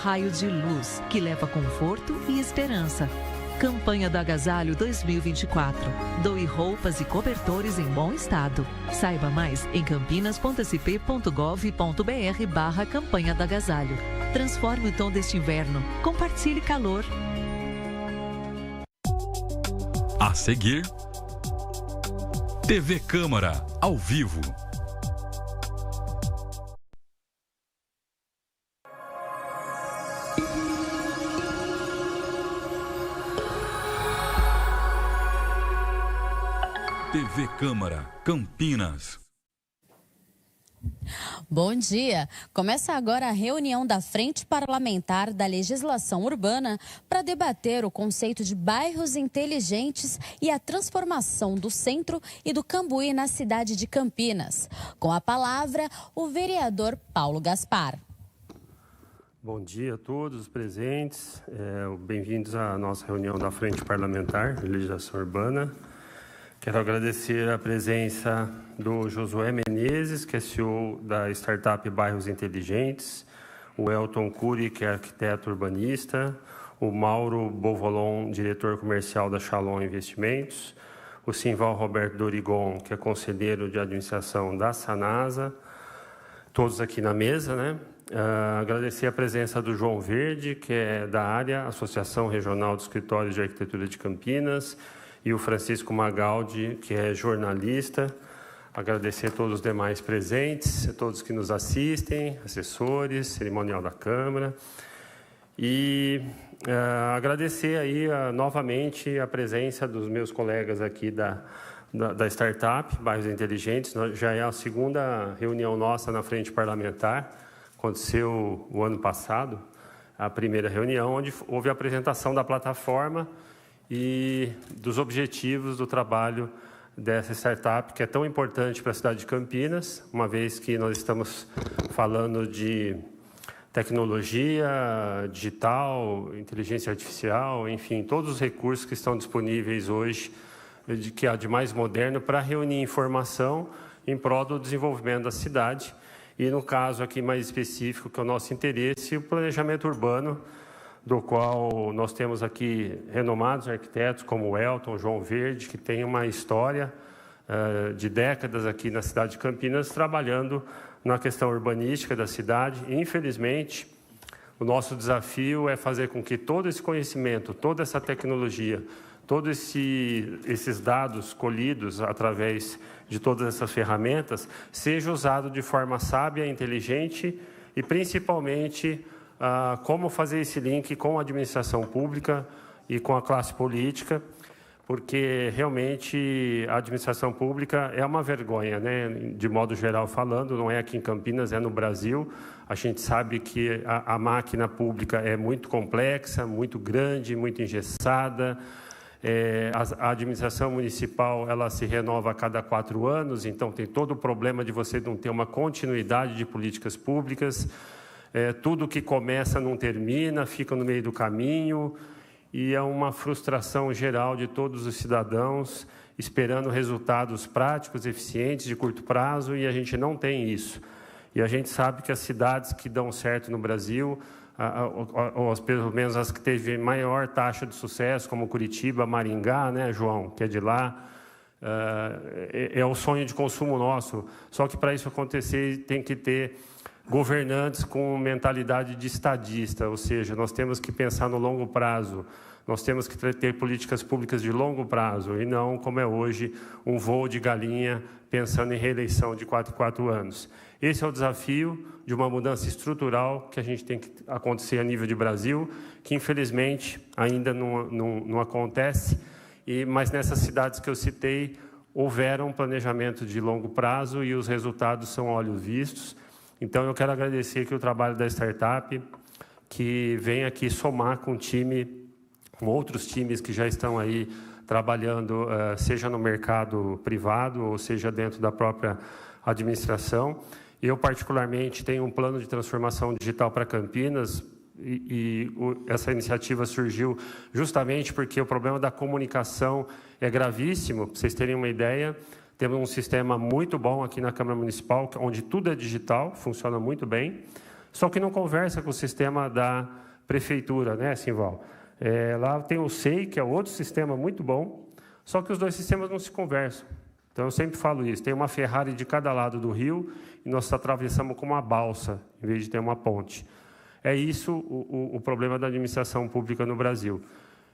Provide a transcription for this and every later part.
raio de luz que leva conforto e esperança. Campanha do Agasalho 2024. Doe roupas e cobertores em bom estado. Saiba mais em campinas.sp.gov.br/campanha do agasalho. Transforme o tom deste inverno. Compartilhe calor. A seguir, TV Câmara, ao vivo. TV Câmara, Campinas. Bom dia! Começa agora a reunião da Frente Parlamentar da Legislação Urbana para debater o conceito de bairros inteligentes e a transformação do centro e do Cambuí na cidade de Campinas. Com a palavra, o vereador Paulo Gaspar. Bom dia a todos os presentes. Bem-vindos à nossa reunião da Frente Parlamentar de Legislação Urbana. Quero agradecer a presença do Josué Menezes, que é CEO da startup Bairros Inteligentes, o Elton Cury, que é arquiteto urbanista, o Mauro Bovolon, diretor comercial da Shalom Investimentos, o Simval Roberto Dorigon, que é conselheiro de administração da Sanasa, todos aqui na mesa, né? Agradecer a presença do João Verde, que é da área, Associação Regional de Escritórios de Arquitetura de Campinas, e o Francisco Magaldi, que é jornalista. Agradecer a todos os demais presentes, a todos que nos assistem, assessores, cerimonial da Câmara. E agradecer aí novamente a presença dos meus colegas aqui da startup Bairros Inteligentes. Já é a segunda reunião nossa na Frente Parlamentar. Aconteceu o ano passado, a primeira reunião, onde houve a apresentação da plataforma e dos objetivos do trabalho dessa startup, que é tão importante para a cidade de Campinas, uma vez que nós estamos falando de tecnologia digital, inteligência artificial, enfim, todos os recursos que estão disponíveis hoje, que há de mais moderno, para reunir informação em prol do desenvolvimento da cidade. E no caso aqui mais específico, que é o nosso interesse, o planejamento urbano, do qual nós temos aqui renomados arquitetos como o Elton, João Verde, que tem uma história de décadas aqui na cidade de Campinas, trabalhando na questão urbanística da cidade. E, infelizmente, o nosso desafio é fazer com que todo esse conhecimento, toda essa tecnologia, todos esses dados colhidos através de todas essas ferramentas, seja usado de forma sábia, inteligente e, principalmente, como fazer esse link com a administração pública e com a classe política, porque realmente a administração pública é uma vergonha, né? De modo geral falando, não é aqui em Campinas, é no Brasil. A gente sabe que a máquina pública é muito complexa, muito grande, muito engessada. A administração municipal ela se renova a cada 4 anos, então tem todo o problema de você não ter uma continuidade de políticas públicas. Tudo que começa não termina, fica no meio do caminho, e é uma frustração geral de todos os cidadãos esperando resultados práticos, eficientes, de curto prazo, e a gente não tem isso. E a gente sabe que as cidades que dão certo no Brasil, ou pelo menos as que teve maior taxa de sucesso, como Curitiba, Maringá, né, João, que é de lá, é o sonho de consumo nosso. Só que para isso acontecer tem que ter governantes com mentalidade de estadista, ou seja, nós temos que pensar no longo prazo, nós temos que ter políticas públicas de longo prazo e não, como é hoje, um voo de galinha pensando em reeleição de 4 em 4 anos. Esse é o desafio de uma mudança estrutural que a gente tem que acontecer a nível de Brasil, que infelizmente ainda não acontece, mas nessas cidades que eu citei, houveram um planejamento de longo prazo e os resultados são olhos vistos. Então, eu quero agradecer aqui o trabalho da startup, que vem aqui somar com com outros times que já estão aí trabalhando, seja no mercado privado ou seja dentro da própria administração. Eu, particularmente, tenho um plano de transformação digital para Campinas e essa iniciativa surgiu justamente porque o problema da comunicação é gravíssimo. Para vocês terem uma ideia, temos um sistema muito bom aqui na Câmara Municipal, onde tudo é digital, funciona muito bem. só que não conversa com o sistema da prefeitura, né, Simval? Lá tem o SEI, que é outro sistema muito bom, só que os dois sistemas não se conversam. Então, eu sempre falo isso, tem uma Ferrari de cada lado do rio e nós atravessamos com uma balsa, em vez de ter uma ponte. É isso o problema da administração pública no Brasil.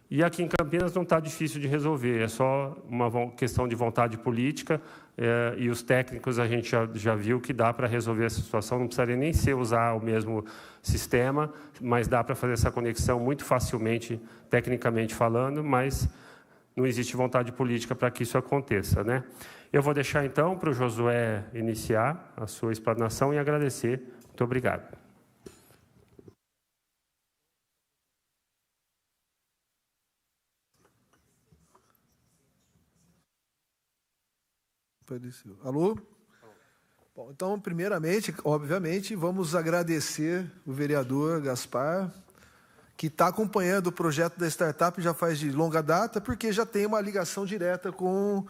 E aqui em Campinas não está difícil de resolver, é só uma questão de vontade política, e os técnicos a gente já viu que dá para resolver essa situação, não precisaria nem usar o mesmo sistema, mas dá para fazer essa conexão muito facilmente, tecnicamente falando, mas não existe vontade política para que isso aconteça, né? Eu vou deixar, então, para o Josué iniciar a sua explanação e agradecer. Muito obrigado. Alô? Bom, então, primeiramente, obviamente, vamos agradecer o vereador Gaspar, que está acompanhando o projeto da startup já faz de longa data, porque já tem uma ligação direta com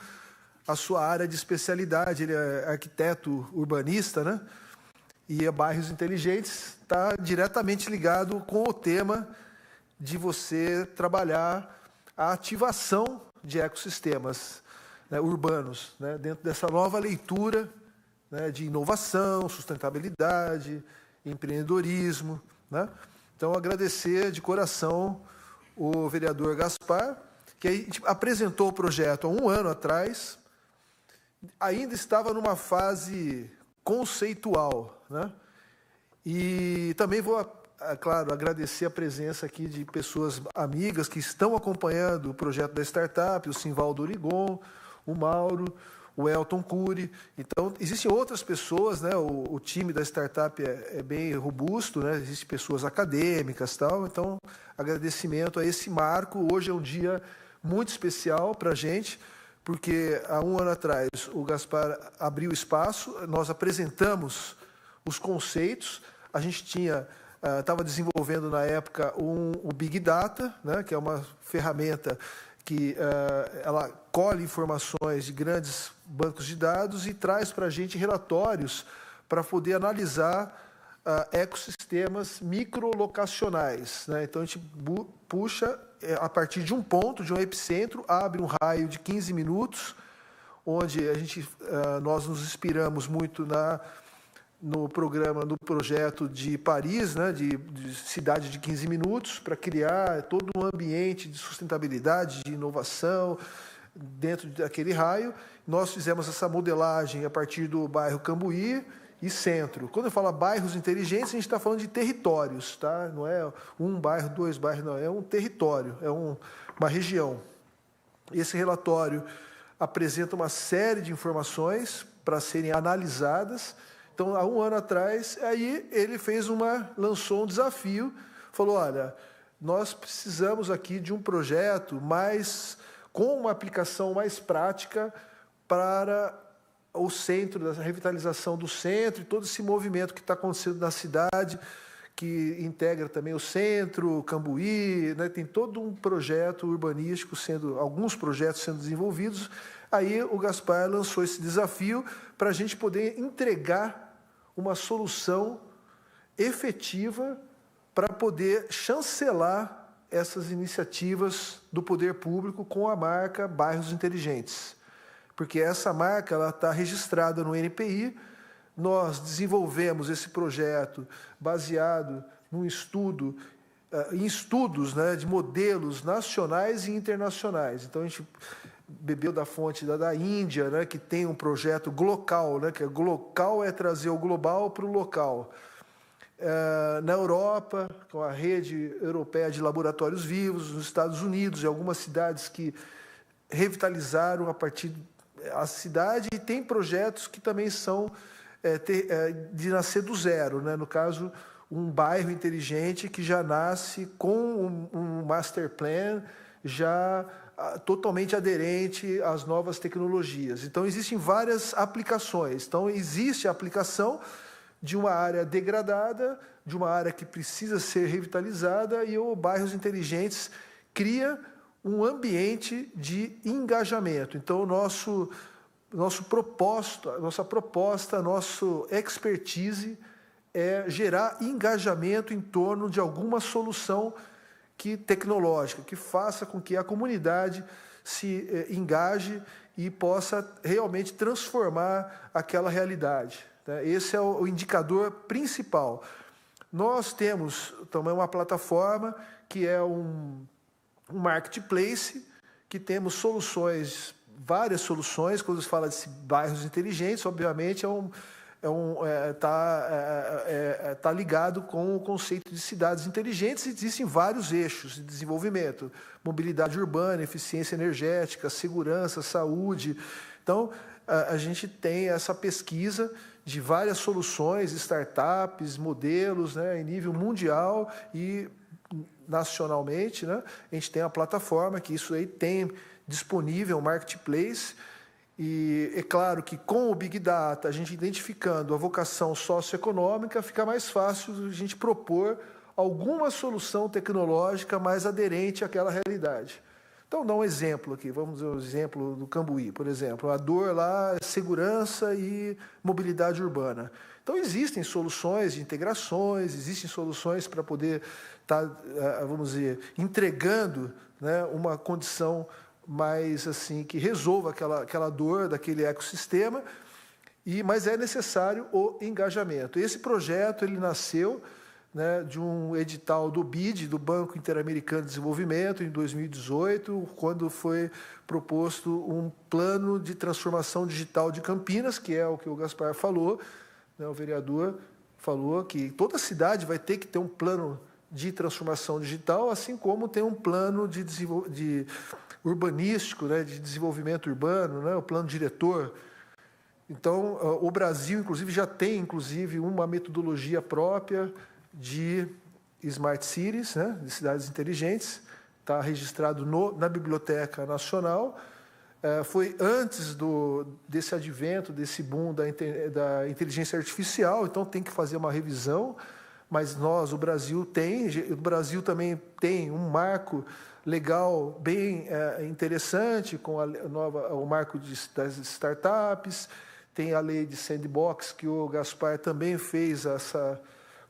a sua área de especialidade. Ele é arquiteto urbanista, né? E a Bairros Inteligentes está diretamente ligado com o tema de você trabalhar a ativação de ecossistemas, né, urbanos, né, dentro dessa nova leitura, né, de inovação, sustentabilidade, empreendedorismo, né? Então, agradecer de coração o vereador Gaspar, que a gente apresentou o projeto há 1 ano atrás, ainda estava numa fase conceitual, né? E também vou, claro, agradecer a presença aqui de pessoas amigas que estão acompanhando o projeto da startup, o Simvaldo Origon, o Mauro, o Elton Cury. Então, existem outras pessoas, né? O time da startup é bem robusto, né? Existem pessoas acadêmicas, tal. Então, agradecimento a esse marco. Hoje é um dia muito especial para a gente, porque há 1 ano atrás o Gaspar abriu espaço, nós apresentamos os conceitos, a gente estava desenvolvendo na época o Big Data, né? Que é uma ferramenta que ela colhe informações de grandes bancos de dados e traz para a gente relatórios para poder analisar ecossistemas microlocacionais, né? Então, a gente puxa a partir de um ponto, de um epicentro, abre um raio de 15 minutos, onde nós nos inspiramos muito no projeto de Paris, né, de cidade de 15 minutos, para criar todo um ambiente de sustentabilidade, de inovação dentro daquele raio. Nós fizemos essa modelagem a partir do bairro Cambuí e centro. Quando eu falo bairros inteligentes, a gente está falando de territórios, tá? Não é um bairro, 2 bairros, não, é um território, é uma região. Esse relatório apresenta uma série de informações para serem analisadas. Então, há 1 ano atrás, aí ele lançou um desafio, falou, olha, nós precisamos aqui de um projeto com uma aplicação mais prática para o centro, da revitalização do centro, e todo esse movimento que está acontecendo na cidade, que integra também o centro, Cambuí, né? Tem todo um projeto urbanístico, alguns projetos sendo desenvolvidos. Aí o Gaspar lançou esse desafio para a gente poder entregar uma solução efetiva para poder chancelar essas iniciativas do poder público com a marca Bairros Inteligentes. Porque essa marca está registrada no NPI, nós desenvolvemos esse projeto baseado em estudos, né, de modelos nacionais e internacionais. Então, a gente bebeu da fonte da Índia, né, que tem um projeto Glocal, né, que Glocal é trazer o global para o local. Na Europa, com a rede europeia de laboratórios vivos, nos Estados Unidos, em algumas cidades que revitalizaram a partir da cidade, e tem projetos que também são de nascer do zero, né? No caso, um bairro inteligente que já nasce com um master plan já totalmente aderente às novas tecnologias. Então, existem várias aplicações. Então, existe a aplicação de uma área degradada, de uma área que precisa ser revitalizada, e o Bairros Inteligentes cria um ambiente de engajamento. Então, nossa proposta, nosso expertise é gerar engajamento em torno de alguma solução tecnológica, que faça com que a comunidade se engaje e possa realmente transformar aquela realidade. Esse é o indicador principal. Nós temos também uma plataforma que é um marketplace, que temos soluções, várias soluções. Quando se fala de bairros inteligentes, obviamente tá ligado com o conceito de cidades inteligentes. Existem vários eixos de desenvolvimento: mobilidade urbana, eficiência energética, segurança, saúde. Então, a gente tem essa pesquisa de várias soluções, startups, modelos, em nível mundial e nacionalmente. A gente tem a plataforma que isso aí tem disponível, o marketplace. E é claro que com o Big Data, a gente identificando a vocação socioeconômica, fica mais fácil a gente propor alguma solução tecnológica mais aderente àquela realidade. Então, dá um exemplo aqui, vamos dizer o exemplo do Cambuí, por exemplo. A dor lá é segurança e mobilidade urbana. Então, existem soluções de integrações, existem soluções para poder estar, vamos dizer, entregando, uma condição mais assim, que resolva aquela dor daquele ecossistema, mas é necessário o engajamento. Esse projeto ele nasceu de um edital do BID, do Banco Interamericano de Desenvolvimento, em 2018, quando foi proposto um plano de transformação digital de Campinas, que é o que o Gaspar falou, o vereador falou que toda cidade vai ter que ter um plano de transformação digital, assim como tem um plano de urbanístico, de desenvolvimento urbano, o plano diretor. Então, o Brasil, inclusive, já tem uma metodologia própria de Smart Cities, de cidades inteligentes, está registrado na Biblioteca Nacional. Foi antes desse advento, desse boom da inteligência artificial, então tem que fazer uma revisão, mas o Brasil também tem um marco legal bem interessante, com o marco das startups, tem a lei de sandbox, que o Gaspar também fez essa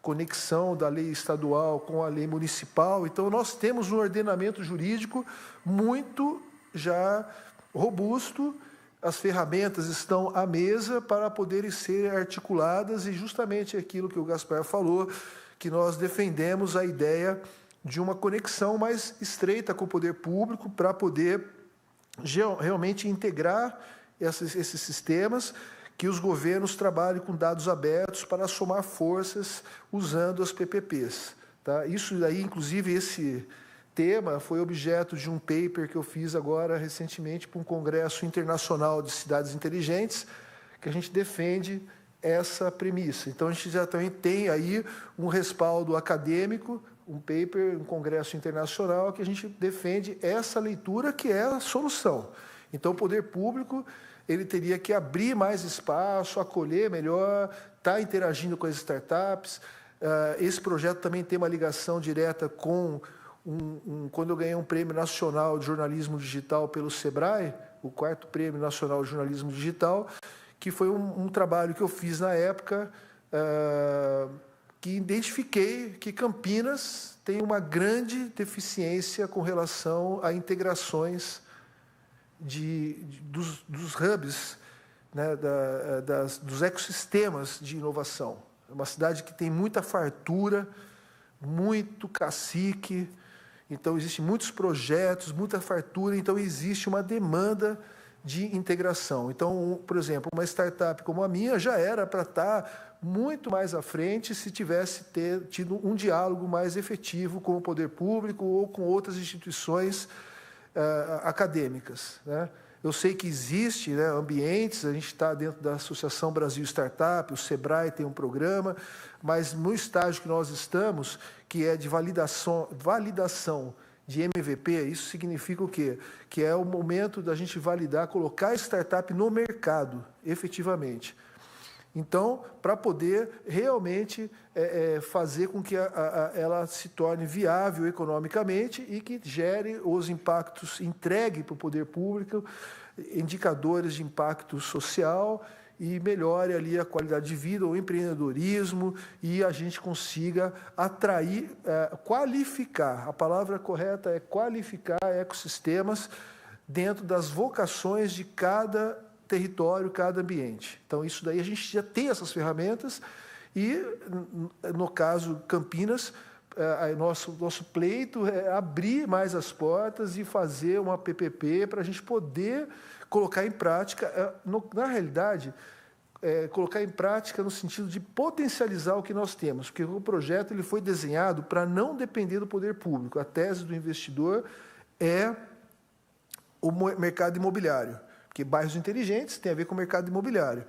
conexão da lei estadual com a lei municipal. Então, nós temos um ordenamento jurídico muito já robusto, as ferramentas estão à mesa para poderem ser articuladas, e justamente aquilo que o Gaspar falou, que nós defendemos a ideia de uma conexão mais estreita com o poder público para poder realmente integrar esses sistemas, que os governos trabalhem com dados abertos para somar forças usando as PPPs. Isso daí, inclusive, esse tema foi objeto de um paper que eu fiz agora recentemente para um congresso internacional de cidades inteligentes, que a gente defende essa premissa. Então, a gente já também tem aí um respaldo acadêmico, um paper, um congresso internacional, que a gente defende essa leitura, que é a solução. Então, o poder público ele teria que abrir mais espaço, acolher melhor, estar interagindo com as startups. Esse projeto também tem uma ligação direta com quando eu ganhei um prêmio nacional de jornalismo digital pelo SEBRAE, o 4º Prêmio Nacional de Jornalismo Digital, que foi um trabalho que eu fiz na época, que identifiquei que Campinas tem uma grande deficiência com relação a integrações dos hubs, dos ecossistemas de inovação. É uma cidade que tem muita fartura, muito cacique, então existem muitos projetos, muita fartura, então existe uma demanda de integração. Então, por exemplo, uma startup como a minha já era para estar muito mais à frente se tivesse tido um diálogo mais efetivo com o poder público ou com outras instituições acadêmicas. Eu sei que existe ambientes, a gente está dentro da Associação Brasil Startup, o SEBRAE tem um programa, mas no estágio que nós estamos, que é de validação de MVP, isso significa o quê? Que é o momento da gente validar, colocar a startup no mercado, efetivamente. Então, para poder realmente fazer com que ela se torne viável economicamente e que gere os impactos, entregue para o poder público indicadores de impacto social e melhore ali a qualidade de vida, o empreendedorismo, e a gente consiga atrair, qualificar, a palavra correta é qualificar ecossistemas dentro das vocações de cada território, cada ambiente. Então, isso daí a gente já tem essas ferramentas e, no caso Campinas, nosso pleito é abrir mais as portas e fazer uma PPP para a gente poder colocar em prática, na realidade, colocar em prática no sentido de potencializar o que nós temos, porque o projeto ele foi desenhado para não depender do poder público. A tese do investidor é o mercado imobiliário, porque bairros inteligentes tem a ver com o mercado imobiliário.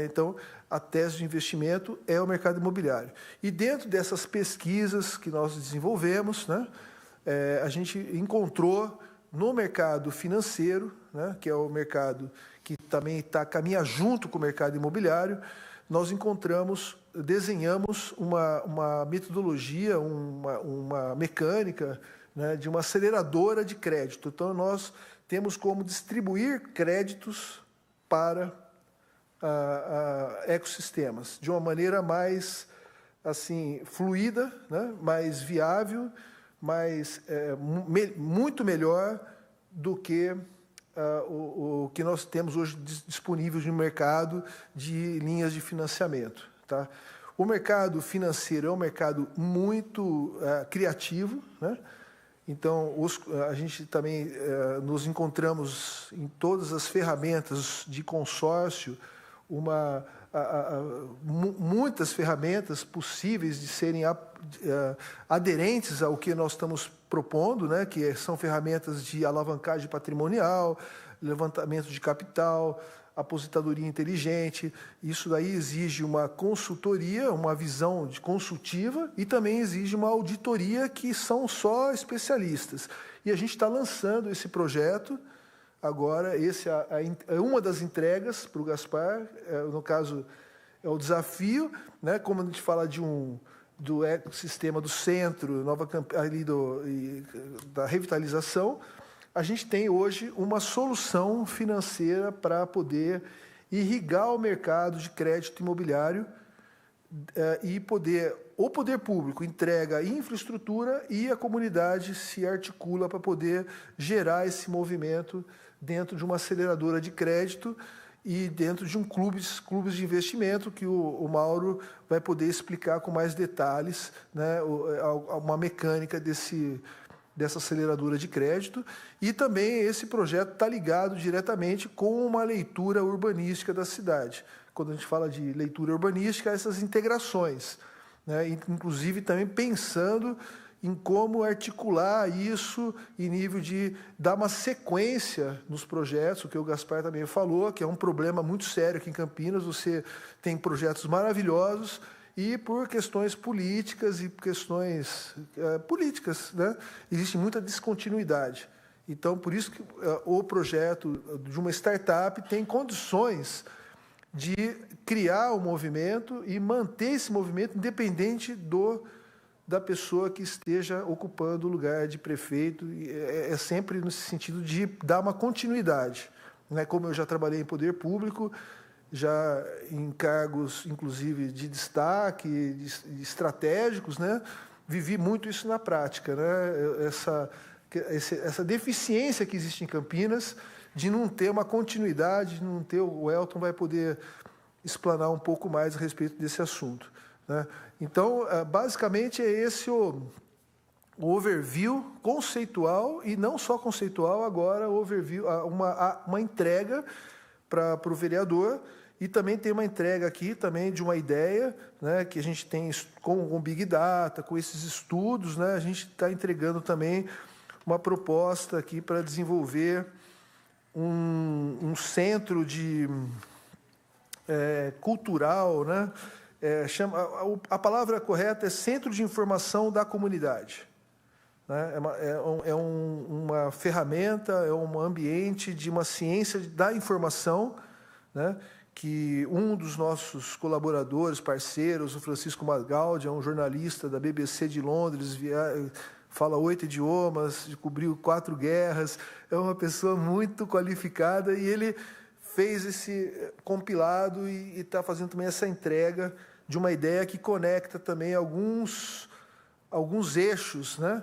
Então, a tese de investimento é o mercado imobiliário. E dentro dessas pesquisas que nós desenvolvemos, a gente encontrou no mercado financeiro, que é o mercado que também caminha junto com o mercado imobiliário, nós desenhamos uma metodologia, uma mecânica, de uma aceleradora de crédito. Então, nós temos como distribuir créditos para ecossistemas de uma maneira mais assim fluida, mais viável, muito melhor do que o que nós temos hoje disponível no mercado de linhas de financiamento. Tá? O mercado financeiro é um mercado muito criativo, Então, a gente também nos encontramos em todas as ferramentas de consórcio, muitas ferramentas possíveis de serem aderentes ao que nós estamos propondo, que são ferramentas de alavancagem patrimonial, levantamento de capital, aposentadoria inteligente. Isso daí exige uma consultoria, uma visão consultiva e também exige uma auditoria que são só especialistas. E a gente está lançando esse projeto agora. Esse é uma das entregas para o Gaspar, no caso é o desafio, como a gente fala do ecossistema do centro, da revitalização. A gente tem hoje uma solução financeira para poder irrigar o mercado de crédito imobiliário e o poder público entrega infraestrutura e a comunidade se articula para poder gerar esse movimento dentro de uma aceleradora de crédito e dentro de clubes de investimento que o Mauro vai poder explicar com mais detalhes, uma mecânica dessa aceleradora de crédito, e também esse projeto está ligado diretamente com uma leitura urbanística da cidade. Quando a gente fala de leitura urbanística, essas integrações, inclusive também pensando em como articular isso em nível de dar uma sequência nos projetos, o que o Gaspar também falou, que é um problema muito sério aqui em Campinas. Você tem projetos maravilhosos, e por questões políticas existe muita descontinuidade. Então, por isso que o projeto de uma startup tem condições de criar o movimento e manter esse movimento independente da pessoa que esteja ocupando o lugar de prefeito. É sempre nesse sentido de dar uma continuidade. Como eu já trabalhei em poder público, já em cargos, inclusive, de destaque, estratégicos, vivi muito isso na prática, essa deficiência que existe em Campinas de não ter uma continuidade, de não ter, o Elton vai poder explanar um pouco mais a respeito desse assunto. Então, basicamente, é esse o overview conceitual, e não só conceitual, agora o overview, uma entrega para o vereador. E também tem uma entrega aqui também de uma ideia, que a gente tem com o Big Data, com esses estudos, a gente está entregando também uma proposta aqui para desenvolver um centro cultural, a palavra correta é Centro de Informação da Comunidade. É uma ferramenta, é um ambiente de uma ciência da informação, que um dos nossos colaboradores, parceiros, o Francisco Magaldi, é um jornalista da BBC de Londres, fala 8 idiomas, cobriu 4 guerras, é uma pessoa muito qualificada, e ele fez esse compilado e está fazendo também essa entrega de uma ideia que conecta também alguns eixos, né?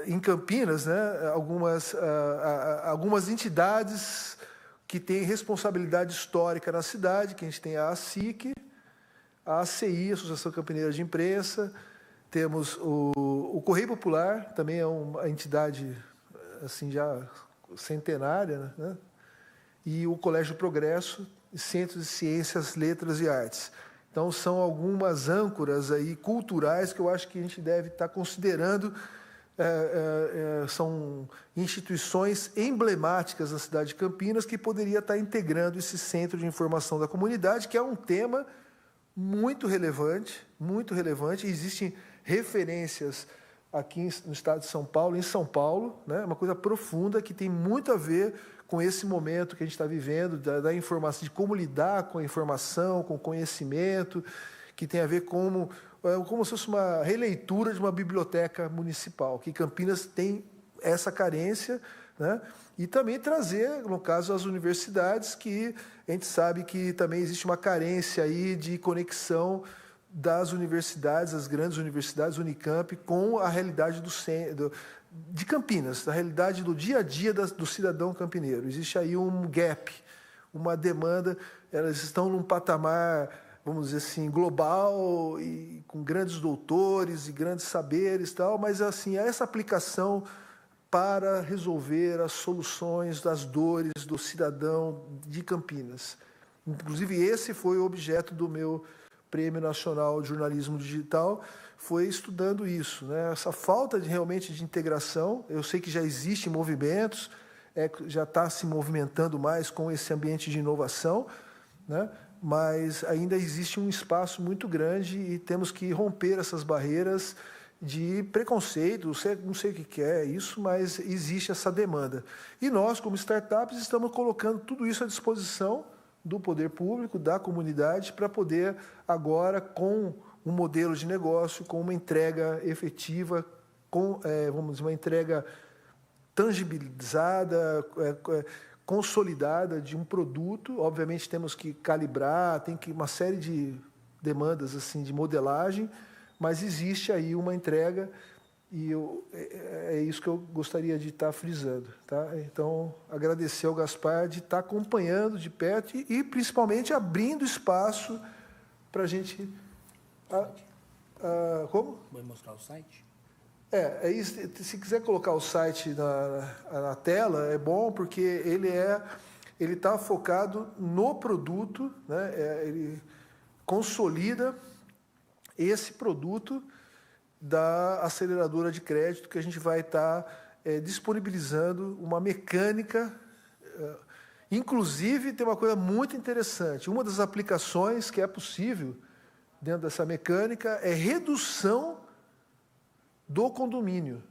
Em Campinas, né? Algumas entidades que têm responsabilidade histórica na cidade, que a gente tem a ACIC, a ACI, Associação Campineira de Imprensa, temos o Correio Popular, também é uma entidade assim, já centenária, né? E o Colégio Progresso, Centro de Ciências, Letras e Artes. Então, são algumas âncoras aí culturais que eu acho que a gente deve estar considerando. São instituições emblemáticas da cidade de Campinas que poderia estar integrando esse centro de informação da comunidade, que é um tema muito relevante, muito relevante. Existem referências aqui no estado de São Paulo, em São Paulo, né? Uma coisa profunda que tem muito a ver com esse momento que a gente está vivendo, da informação, de como lidar com a informação, com o conhecimento, que tem a ver como se fosse uma releitura de uma biblioteca municipal, que Campinas tem essa carência, né? E também trazer, no caso, as universidades, que a gente sabe que também existe uma carência aí de conexão das universidades, as grandes universidades, Unicamp, com a realidade de Campinas, da realidade do dia a dia do cidadão campineiro. Existe aí um gap, uma demanda, elas estão num patamar, vamos dizer assim, global, e com grandes doutores e grandes saberes, tal, mas assim, essa aplicação para resolver as soluções das dores do cidadão de Campinas. Inclusive, esse foi o objeto do meu Prêmio Nacional de Jornalismo Digital, foi estudando isso, né? Essa falta realmente de integração. Eu sei que já existem movimentos, já está se movimentando mais com esse ambiente de inovação, né? Mas ainda existe um espaço muito grande e temos que romper essas barreiras de preconceito. Não sei o que é isso, mas existe essa demanda. E nós, como startups, estamos colocando tudo isso à disposição do poder público, da comunidade, para poder agora, com um modelo de negócio, com uma entrega efetiva, com vamos dizer, uma entrega tangibilizada, consolidada de um produto. Obviamente temos que calibrar, tem que uma série de demandas assim de modelagem, mas existe aí uma entrega e é isso que eu gostaria de estar frisando, tá? Então, agradecer ao Gaspar de estar acompanhando de perto e principalmente abrindo espaço para a gente... como? Vai mostrar o site? É isso. Se quiser colocar o site na tela, é bom, porque ele está focado no produto, né? Ele consolida esse produto da aceleradora de crédito, que a gente vai estar disponibilizando uma mecânica. Inclusive, tem uma coisa muito interessante. Uma das aplicações que é possível dentro dessa mecânica é redução do condomínio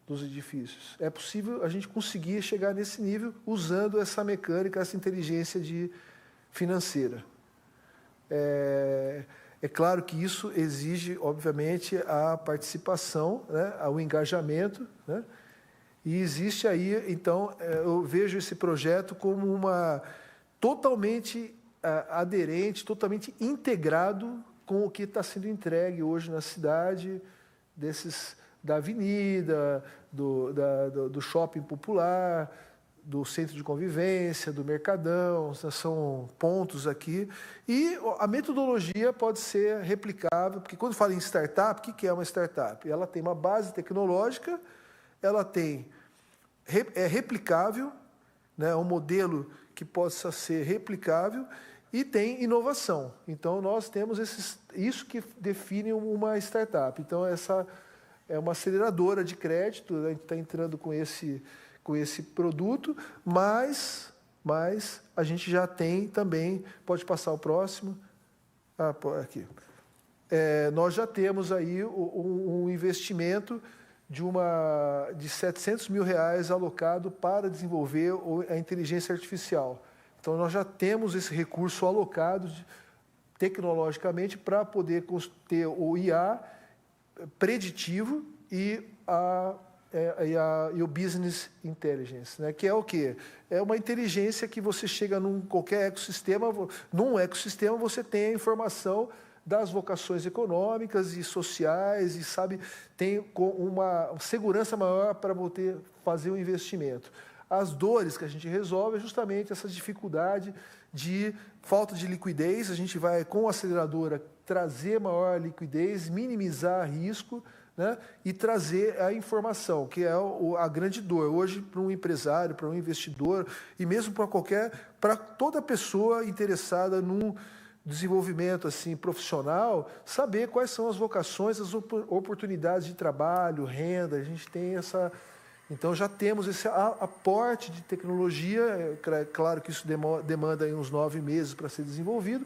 dos edifícios. É possível a gente conseguir chegar nesse nível usando essa mecânica, essa inteligência financeira. É claro que isso exige, obviamente, a participação, né, o engajamento, né? E existe aí, então, eu vejo esse projeto como uma totalmente aderente, totalmente integrado com o que está sendo entregue hoje na cidade, da avenida, do shopping popular, do centro de convivência, do Mercadão. São pontos aqui. E a metodologia pode ser replicável, porque quando fala em startup, o que é uma startup? Ela tem uma base tecnológica, ela é replicável, né, um modelo que possa ser replicável, e tem inovação. Então, nós temos isso que define uma startup. Então, essa é uma aceleradora de crédito, a gente está entrando com esse produto, mas a gente já tem também, pode passar o próximo, aqui. Nós já temos aí um investimento de R$700 mil alocado para desenvolver a inteligência artificial. Então, nós já temos esse recurso alocado tecnologicamente para poder ter o IA preditivo e e o Business Intelligence, né? Que é o quê? É uma inteligência que você chega num qualquer ecossistema, num ecossistema você tem a informação das vocações econômicas e sociais e, tem uma segurança maior para poder fazer o investimento. As dores que a gente resolve é justamente essa dificuldade de falta de liquidez. A gente vai, com a aceleradora, trazer maior liquidez, minimizar risco, né, e trazer a informação, que é a grande dor. Hoje, para um empresário, para um investidor, e mesmo para toda pessoa interessada num desenvolvimento assim profissional, saber quais são as vocações, as oportunidades de trabalho, renda. A gente tem essa... Então, já temos esse aporte de tecnologia. É claro que isso demanda aí uns 9 meses para ser desenvolvido,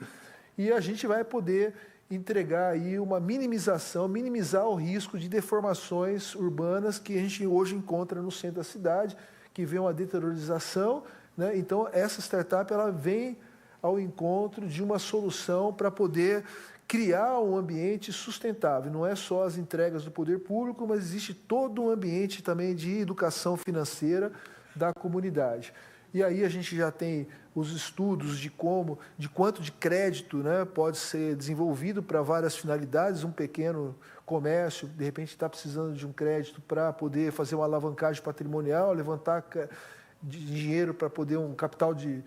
e a gente vai poder entregar aí uma minimizar o risco de deformações urbanas que a gente hoje encontra no centro da cidade, que vem uma deteriorização, né? Então, essa startup ela vem ao encontro de uma solução para poder criar um ambiente sustentável. Não é só as entregas do poder público, mas existe todo um ambiente também de educação financeira da comunidade. E aí a gente já tem os estudos de quanto de crédito, né, pode ser desenvolvido para várias finalidades. Um pequeno comércio, de repente, está precisando de um crédito para poder fazer uma alavancagem patrimonial, levantar dinheiro para poder um capital de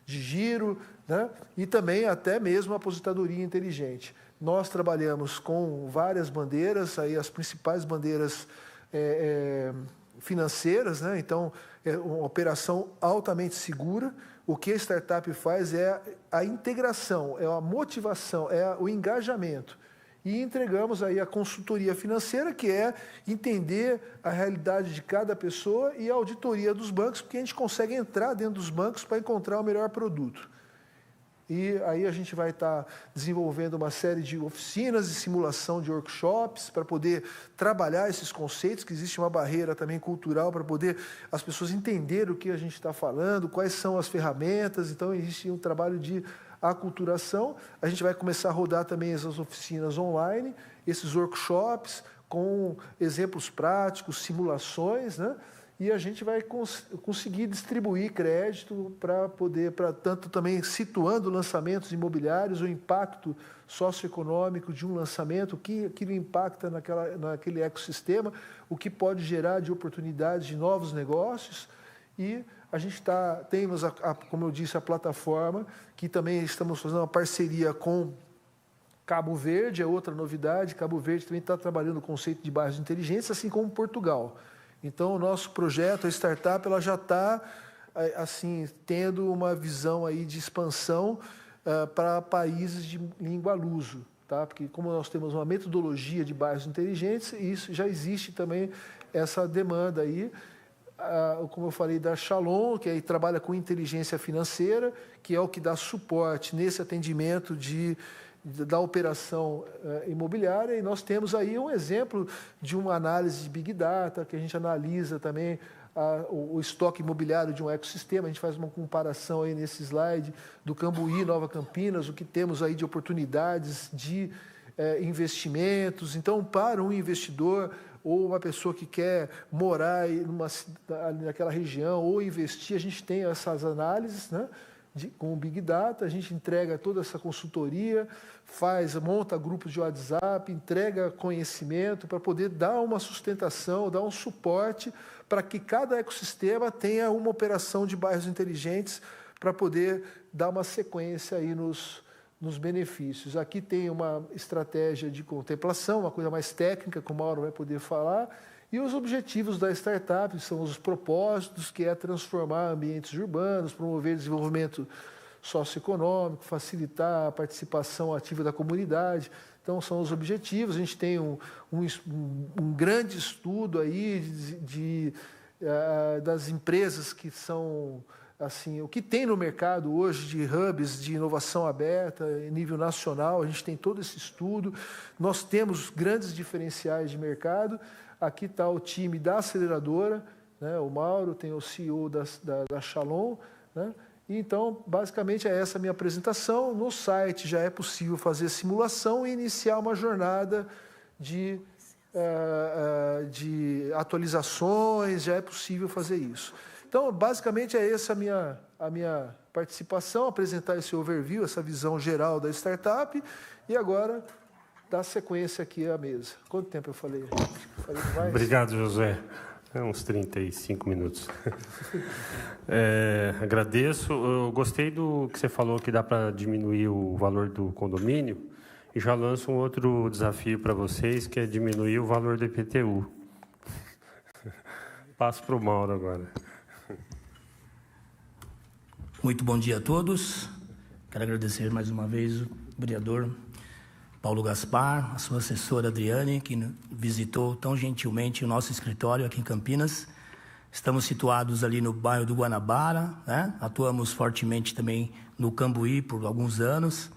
giro, né? E também até mesmo a aposentadoria inteligente. Nós trabalhamos com várias bandeiras, aí as principais bandeiras financeiras, né? Então, é uma operação altamente segura. O que a startup faz é a integração, é a motivação, é o engajamento. E entregamos aí a consultoria financeira, que é entender a realidade de cada pessoa, e a auditoria dos bancos, porque a gente consegue entrar dentro dos bancos para encontrar o melhor produto. E aí a gente vai estar desenvolvendo uma série de oficinas e simulação de workshops para poder trabalhar esses conceitos, que existe uma barreira também cultural para poder as pessoas entenderem o que a gente está falando, quais são as ferramentas. Então, existe um trabalho de aculturação. A gente vai começar a rodar também essas oficinas online, esses workshops com exemplos práticos, simulações, né? E a gente vai conseguir distribuir crédito tanto também situando lançamentos imobiliários, o impacto socioeconômico de um lançamento, o que aquilo impacta naquele ecossistema, o que pode gerar de oportunidades de novos negócios. E a gente temos, como eu disse, a plataforma, que também estamos fazendo uma parceria com Cabo Verde, é outra novidade. Cabo Verde também está trabalhando o conceito de bairros inteligentes, assim como Portugal. Então, o nosso projeto, a startup, ela já está assim, tendo uma visão aí de expansão para países de língua luso, tá? Porque como nós temos uma metodologia de bairros inteligentes, isso já existe também essa demanda aí. Como eu falei, da Shalom, que aí trabalha com inteligência financeira, que é o que dá suporte nesse atendimento da operação imobiliária. E nós temos aí um exemplo de uma análise de Big Data, que a gente analisa também o estoque imobiliário de um ecossistema. A gente faz uma comparação aí nesse slide do Cambuí, Nova Campinas, o que temos aí de oportunidades de investimentos. Então, para um investidor ou uma pessoa que quer morar naquela região ou investir, a gente tem essas análises, né? Com o Big Data, a gente entrega toda essa consultoria, monta grupos de WhatsApp, entrega conhecimento para poder dar uma sustentação, dar um suporte para que cada ecossistema tenha uma operação de bairros inteligentes para poder dar uma sequência aí nos benefícios. Aqui tem uma estratégia de contemplação, uma coisa mais técnica, que o Mauro vai poder falar, e os objetivos da startup são os propósitos, que é transformar ambientes urbanos, promover desenvolvimento socioeconômico, facilitar a participação ativa da comunidade. Então, são os objetivos. A gente tem um grande estudo aí das empresas que são... Assim, o que tem no mercado hoje de hubs de inovação aberta em nível nacional, a gente tem todo esse estudo. Nós temos grandes diferenciais de mercado. Aqui está o time da aceleradora, né? O Mauro, tem o CEO da Shalom, né? E então, basicamente, é essa a minha apresentação. No site já é possível fazer simulação e iniciar uma jornada de de atualizações, já é possível fazer isso. Então, basicamente, é essa a minha participação, apresentar esse overview, essa visão geral da startup, e agora dar sequência aqui à mesa. Quanto tempo eu falei? Falei demais? Obrigado, José. Uns 35 minutos. Agradeço. Eu gostei do que você falou, que dá para diminuir o valor do condomínio, e já lanço um outro desafio para vocês, que é diminuir o valor do IPTU. Passo para o Mauro agora. Muito bom dia a todos. Quero agradecer mais uma vez o vereador Paulo Gaspar, a sua assessora Adriane, que visitou tão gentilmente o nosso escritório aqui em Campinas. Estamos situados ali no bairro do Guanabara, né? Atuamos fortemente também no Cambuí por alguns anos.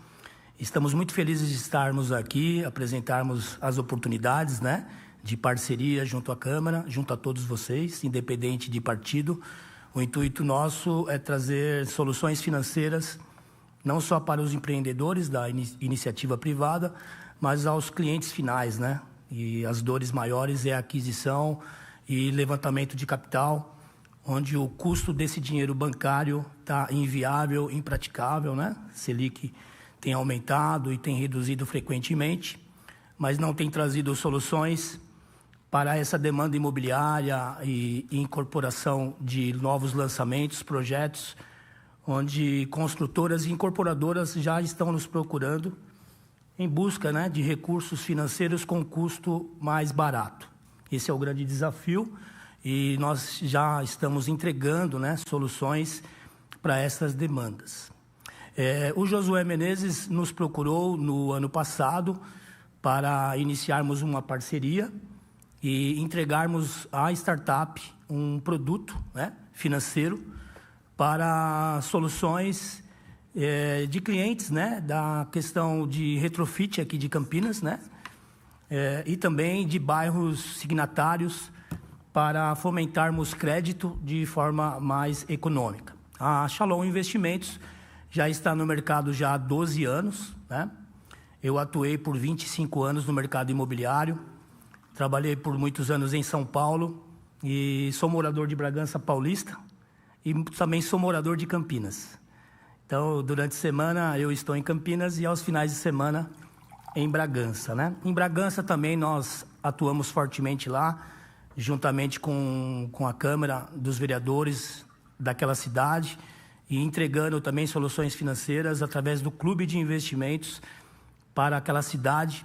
Estamos muito felizes de estarmos aqui, apresentarmos as oportunidades, né, de parceria junto à Câmara, junto a todos vocês, independente de partido. O intuito nosso é trazer soluções financeiras, não só para os empreendedores da iniciativa privada, mas aos clientes finais, né? E as dores maiores é a aquisição e levantamento de capital, onde o custo desse dinheiro bancário está inviável, impraticável, né? Selic tem aumentado e tem reduzido frequentemente, mas não tem trazido soluções para essa demanda imobiliária e incorporação de novos lançamentos, projetos, onde construtoras e incorporadoras já estão nos procurando em busca, né, de recursos financeiros com custo mais barato. Esse é o grande desafio e nós já estamos entregando, né, soluções para essas demandas. O Josué Menezes nos procurou no ano passado para iniciarmos uma parceria e entregarmos à startup um produto, né, financeiro para soluções de clientes, né, da questão de retrofit aqui de Campinas, né, e também de bairros signatários para fomentarmos crédito de forma mais econômica. A Shalom Investimentos já está no mercado já há 12 anos, né? Eu atuei por 25 anos no mercado imobiliário, trabalhei por muitos anos em São Paulo e sou morador de Bragança Paulista e também sou morador de Campinas. Então, durante a semana eu estou em Campinas e aos finais de semana em Bragança, né? Em Bragança também nós atuamos fortemente lá, juntamente com a Câmara dos Vereadores daquela cidade e entregando também soluções financeiras através do Clube de Investimentos para aquela cidade.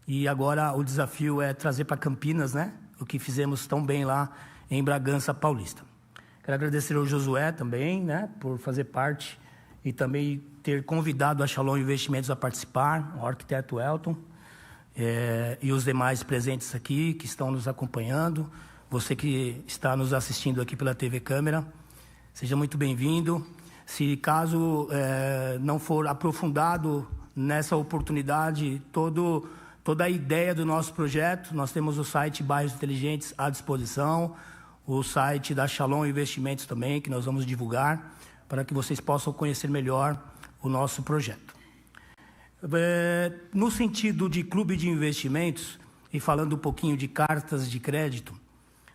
E agora o desafio é trazer para Campinas, né, o que fizemos tão bem lá em Bragança Paulista. Quero agradecer ao Josué também, né, por fazer parte e também ter convidado a Shalom Investimentos a participar, o arquiteto Elton, e os demais presentes aqui que estão nos acompanhando. Você que está nos assistindo aqui pela TV Câmara, seja muito bem-vindo. Se caso não for aprofundado nessa oportunidade, toda a ideia do nosso projeto, nós temos o site Bairros Inteligentes à disposição, o site da Shalom Investimentos também, que nós vamos divulgar, para que vocês possam conhecer melhor o nosso projeto. No sentido de clube de investimentos, e falando um pouquinho de cartas de crédito,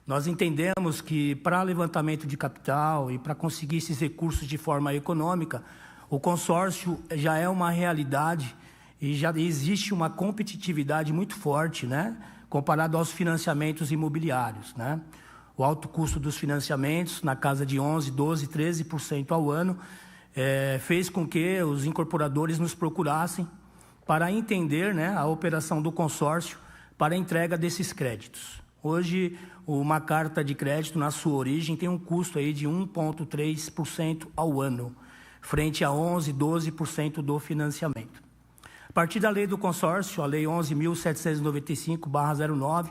nós entendemos que para levantamento de capital e para conseguir esses recursos de forma econômica, o consórcio já é uma realidade e já existe uma competitividade muito forte, né, comparado aos financiamentos imobiliários, né? O alto custo dos financiamentos, na casa de 11%, 12%, 13% ao ano, fez com que os incorporadores nos procurassem para entender, né, a operação do consórcio para a entrega desses créditos. Hoje, uma carta de crédito, na sua origem, tem um custo aí de 1,3% ao ano, frente a 11%, 12% do financiamento. A partir da lei do consórcio, a lei 11.795/09,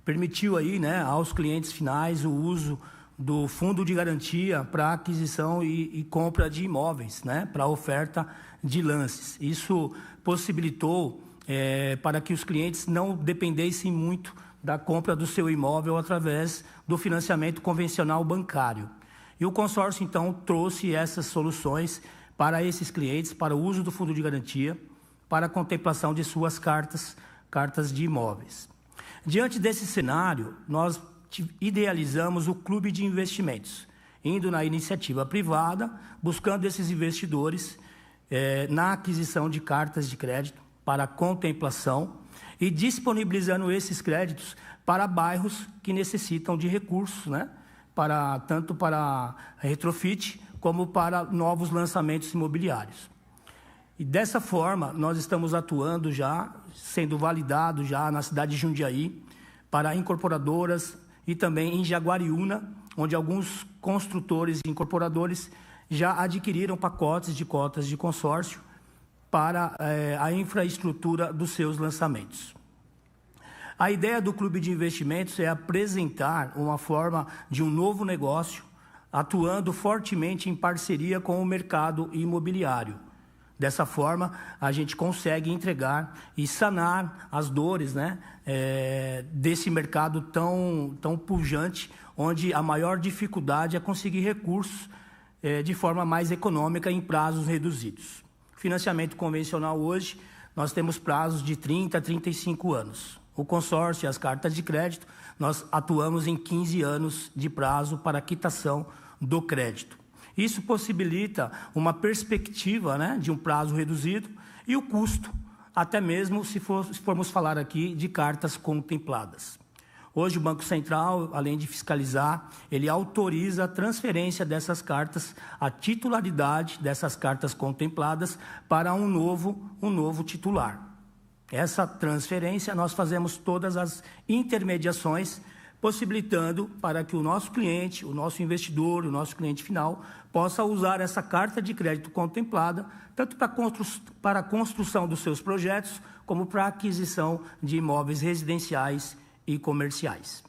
permitiu aí, né, aos clientes finais o uso do fundo de garantia para aquisição e compra de imóveis, né, para oferta de lances. Isso possibilitou para que os clientes não dependessem muito da compra do seu imóvel através do financiamento convencional bancário. E o consórcio, então, trouxe essas soluções para esses clientes, para o uso do fundo de garantia, para a contemplação de suas cartas de imóveis. Diante desse cenário, nós idealizamos o Clube de Investimentos, indo na iniciativa privada, buscando esses investidores na aquisição de cartas de crédito para contemplação e disponibilizando esses créditos para bairros que necessitam de recursos, né? Tanto para retrofit como para novos lançamentos imobiliários. E dessa forma, nós estamos atuando já, sendo validado já na cidade de Jundiaí, para incorporadoras e também em Jaguariúna, onde alguns construtores e incorporadores já adquiriram pacotes de cotas de consórcio para a infraestrutura dos seus lançamentos. A ideia do Clube de Investimentos é apresentar uma forma de um novo negócio, atuando fortemente em parceria com o mercado imobiliário. Dessa forma, a gente consegue entregar e sanar as dores, né, desse mercado tão pujante, onde a maior dificuldade é conseguir recursos de forma mais econômica em prazos reduzidos. Financiamento convencional hoje, nós temos prazos de 30 a 35 anos. O consórcio e as cartas de crédito, nós atuamos em 15 anos de prazo para a quitação do crédito. Isso possibilita uma perspectiva, né, de um prazo reduzido e o custo, até mesmo se formos falar aqui de cartas contempladas. Hoje o Banco Central, além de fiscalizar, ele autoriza a transferência dessas cartas, a titularidade dessas cartas contempladas para um novo titular. Essa transferência nós fazemos todas as intermediações, possibilitando para que o nosso cliente, o nosso investidor, o nosso cliente final, possa usar essa carta de crédito contemplada, tanto para a construção dos seus projetos, como para a aquisição de imóveis residenciais e comerciais.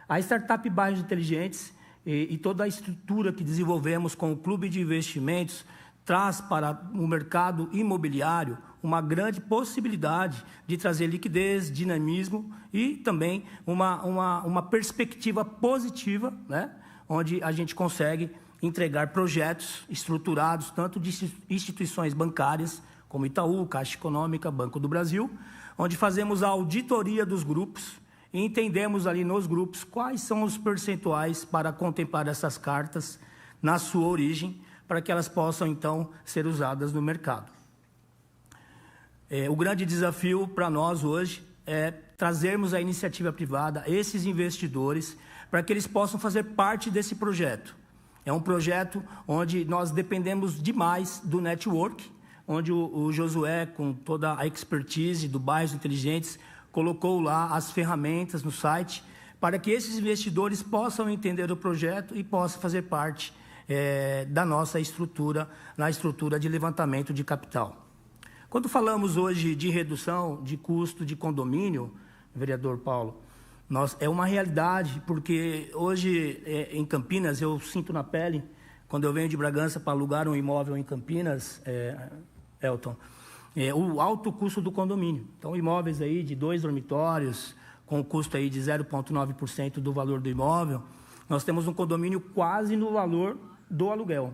A startup Bairros Inteligentes e toda a estrutura que desenvolvemos com o Clube de Investimentos traz para o mercado imobiliário uma grande possibilidade de trazer liquidez, dinamismo e também uma perspectiva positiva, né, onde a gente consegue entregar projetos estruturados tanto de instituições bancárias como Itaú, Caixa Econômica, Banco do Brasil, onde fazemos a auditoria dos grupos e entendemos ali nos grupos quais são os percentuais para contemplar essas cartas na sua origem, para que elas possam, então, ser usadas no mercado. O grande desafio para nós hoje é trazermos a iniciativa privada, esses investidores, para que eles possam fazer parte desse projeto. É um projeto onde nós dependemos demais do network, onde o Josué, com toda a expertise do Bairros Inteligentes, colocou lá as ferramentas no site, para que esses investidores possam entender o projeto e possam fazer parte da nossa estrutura, na estrutura de levantamento de capital. Quando falamos hoje de redução de custo de condomínio, vereador Paulo, é uma realidade, porque hoje em Campinas, eu sinto na pele, quando eu venho de Bragança para alugar um imóvel em Campinas, Elton, o alto custo do condomínio. Então, imóveis aí de 2 dormitórios, com custo aí de 0,9% do valor do imóvel, nós temos um condomínio quase no valor do aluguel.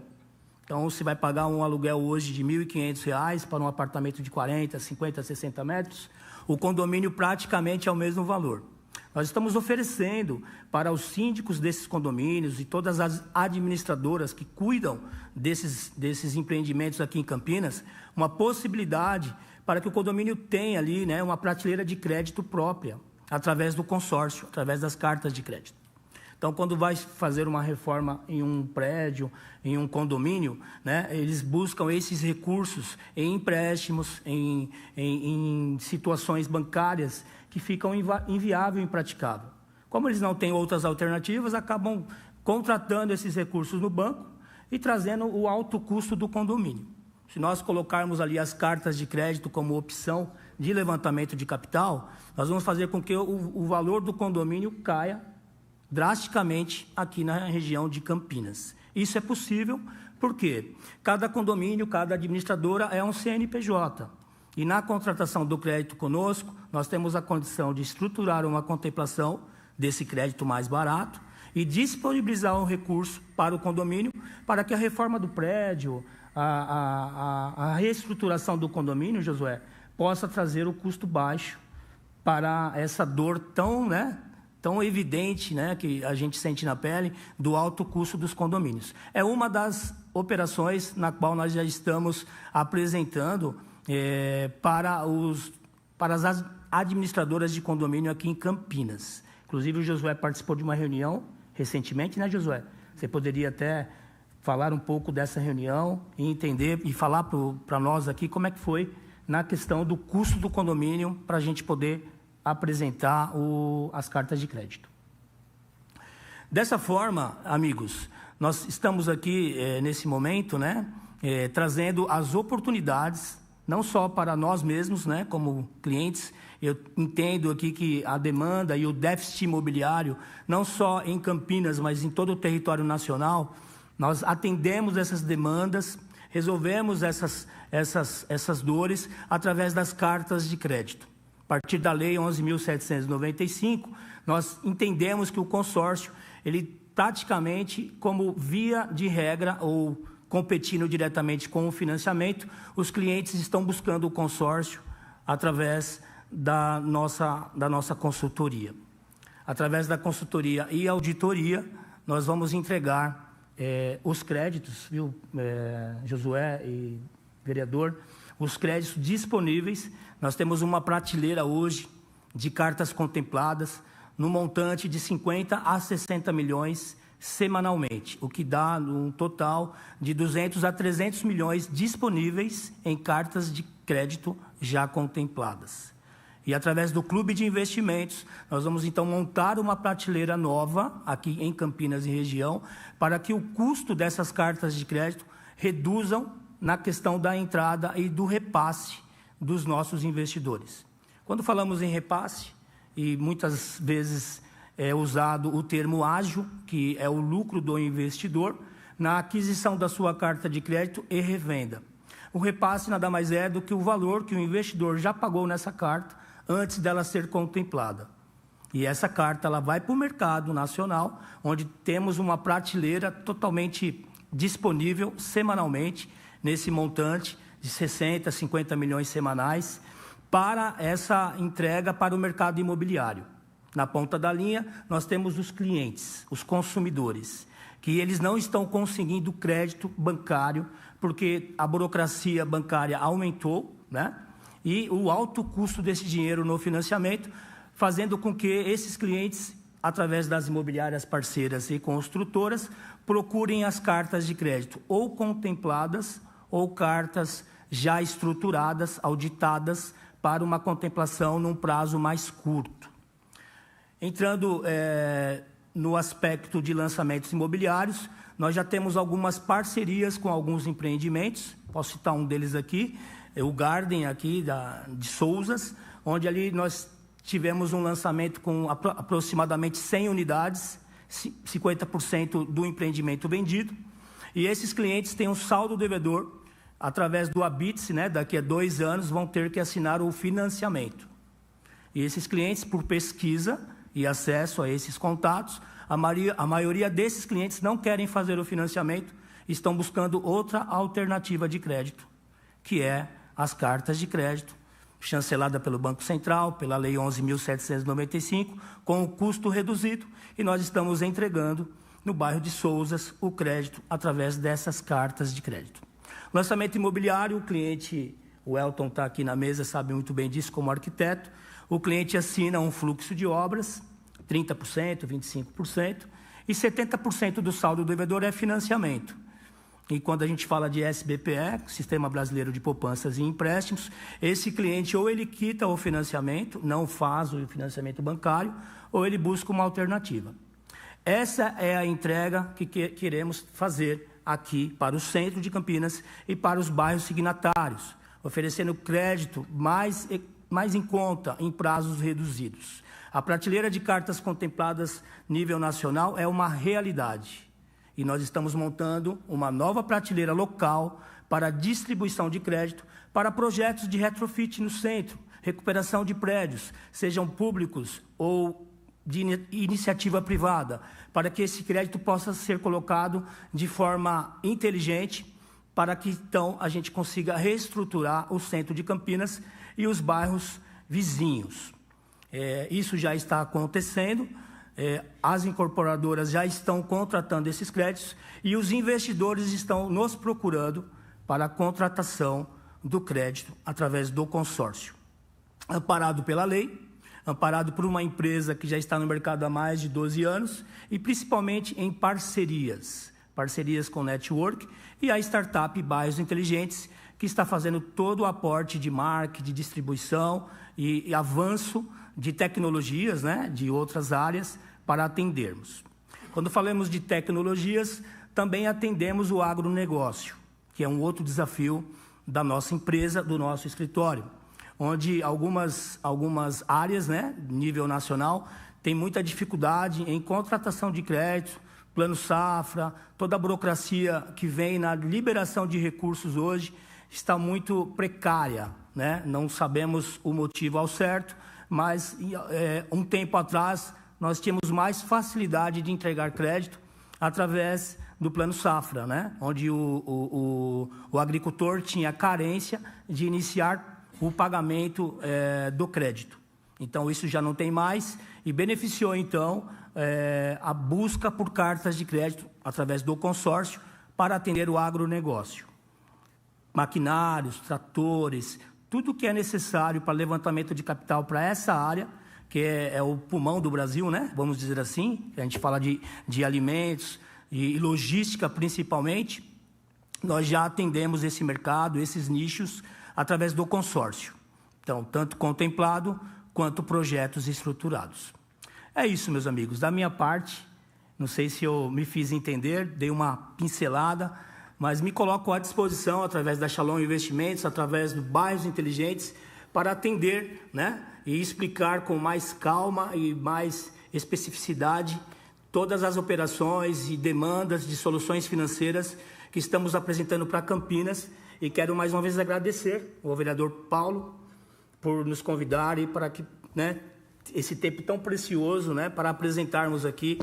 Então, se vai pagar um aluguel hoje de R$ 1.500 para um apartamento de 40, 50, 60 metros, o condomínio praticamente é o mesmo valor. Nós estamos oferecendo para os síndicos desses condomínios e todas as administradoras que cuidam desses empreendimentos aqui em Campinas, uma possibilidade para que o condomínio tenha ali, né, uma prateleira de crédito própria, através do consórcio, através das cartas de crédito. Então, quando vai fazer uma reforma em um prédio, em um condomínio, né, eles buscam esses recursos em empréstimos, em situações bancárias que ficam inviável e impraticável. Como eles não têm outras alternativas, acabam contratando esses recursos no banco e trazendo o alto custo do condomínio. Se nós colocarmos ali as cartas de crédito como opção de levantamento de capital, nós vamos fazer com que o valor do condomínio caia drasticamente aqui na região de Campinas. Isso é possível porque cada condomínio, cada administradora é um CNPJ. E na contratação do crédito conosco, nós temos a condição de estruturar uma contemplação desse crédito mais barato e disponibilizar um recurso para o condomínio para que a reforma do prédio, a reestruturação do condomínio, Josué, possa trazer o custo baixo para essa dor tão evidente, que a gente sente na pele, do alto custo dos condomínios. É uma das operações na qual nós já estamos apresentando para as administradoras de condomínio aqui em Campinas. Inclusive, o Josué participou de uma reunião recentemente, né, Josué? Você poderia até falar um pouco dessa reunião e entender e falar para nós aqui como é que foi na questão do custo do condomínio para a gente poder apresentar as cartas de crédito. Dessa forma, amigos, nós estamos aqui nesse momento, trazendo as oportunidades, não só para nós mesmos, como clientes. Eu entendo aqui que a demanda e o déficit imobiliário, não só em Campinas, mas em todo o território nacional, nós atendemos essas demandas, resolvemos essas dores através das cartas de crédito. A partir da Lei 11.795, nós entendemos que o consórcio, ele praticamente, como via de regra, ou competindo diretamente com o financiamento, os clientes estão buscando o consórcio através da nossa consultoria. Através da consultoria e auditoria, nós vamos entregar os créditos, viu, Josué e vereador, os créditos disponíveis. Nós temos uma prateleira hoje de cartas contempladas no montante de 50 a 60 milhões semanalmente, o que dá um total de 200 a 300 milhões disponíveis em cartas de crédito já contempladas. E através do Clube de Investimentos, nós vamos então montar uma prateleira nova aqui em Campinas e região, para que o custo dessas cartas de crédito reduzam na questão da entrada e do repasse dos nossos investidores. Quando falamos em repasse, e muitas vezes é usado o termo ágio, que é o lucro do investidor, na aquisição da sua carta de crédito e revenda. O repasse nada mais é do que o valor que o investidor já pagou nessa carta antes dela ser contemplada. E essa carta ela vai para o mercado nacional, onde temos uma prateleira totalmente disponível semanalmente, nesse montante de 60, 50 milhões semanais, para essa entrega para o mercado imobiliário. Na ponta da linha, nós temos os clientes, os consumidores, que eles não estão conseguindo crédito bancário, porque a burocracia bancária aumentou, e o alto custo desse dinheiro no financiamento, fazendo com que esses clientes, através das imobiliárias parceiras e construtoras, procurem as cartas de crédito ou contempladas ou cartas já estruturadas, auditadas, para uma contemplação num prazo mais curto. Entrando no aspecto de lançamentos imobiliários, nós já temos algumas parcerias com alguns empreendimentos, posso citar um deles aqui, o Garden aqui de Souzas, onde ali nós tivemos um lançamento com aproximadamente 100 unidades, 50% do empreendimento vendido, e esses clientes têm um saldo devedor, através do Habite-se, daqui a 2 anos vão ter que assinar o financiamento. E esses clientes, por pesquisa e acesso a esses contatos, a maioria desses clientes não querem fazer o financiamento, estão buscando outra alternativa de crédito, que é as cartas de crédito, chancelada pelo Banco Central, pela Lei 11.795, com o custo reduzido, e nós estamos entregando no bairro de Souzas o crédito através dessas cartas de crédito. Lançamento imobiliário, o cliente, o Elton está aqui na mesa, sabe muito bem disso como arquiteto, o cliente assina um fluxo de obras, 30%, 25%, e 70% do saldo do devedor é financiamento. E quando a gente fala de SBPE, Sistema Brasileiro de Poupanças e Empréstimos, esse cliente ou ele quita o financiamento, não faz o financiamento bancário, ou ele busca uma alternativa. Essa é a entrega que queremos fazer aqui para o centro de Campinas e para os bairros signatários, oferecendo crédito mais em conta, em prazos reduzidos. A prateleira de cartas contempladas nível nacional é uma realidade. E nós estamos montando uma nova prateleira local para distribuição de crédito para projetos de retrofit no centro, recuperação de prédios, sejam públicos ou de iniciativa privada, para que esse crédito possa ser colocado de forma inteligente, para que então a gente consiga reestruturar o centro de Campinas e os bairros vizinhos. Isso já está acontecendo, as incorporadoras já estão contratando esses créditos e os investidores estão nos procurando para a contratação do crédito através do consórcio. Amparado pela lei, amparado por uma empresa que já está no mercado há mais de 12 anos e principalmente em parcerias com network e a startup Bairros Inteligentes, que está fazendo todo o aporte de marketing, de distribuição e avanço de tecnologias, né, de outras áreas para atendermos. Quando falamos de tecnologias, também atendemos o agronegócio, que é um outro desafio da nossa empresa, do nosso escritório, onde algumas áreas, né, nível nacional, tem muita dificuldade em contratação de crédito, plano safra, toda a burocracia que vem na liberação de recursos hoje está muito precária, né? Não sabemos o motivo ao certo, mas um tempo atrás nós tínhamos mais facilidade de entregar crédito através do plano safra, né? Onde o agricultor tinha carência de iniciar o pagamento do crédito. Então, isso já não tem mais e beneficiou, então, a busca por cartas de crédito através do consórcio para atender o agronegócio. Maquinários, tratores, tudo que é necessário para levantamento de capital para essa área, que é o pulmão do Brasil, né? Vamos dizer assim, a gente fala de alimentos e logística principalmente, nós já atendemos esse mercado, esses nichos, através do consórcio. Então, tanto contemplado quanto projetos estruturados. É isso, meus amigos. Da minha parte, não sei se eu me fiz entender, dei uma pincelada, mas me coloco à disposição, através da Shalom Investimentos, através do Bairros Inteligentes, para atender, né, e explicar com mais calma e mais especificidade todas as operações e demandas de soluções financeiras que estamos apresentando para Campinas. E quero mais uma vez agradecer ao vereador Paulo por nos convidar e para que, né, esse tempo tão precioso, né, para apresentarmos aqui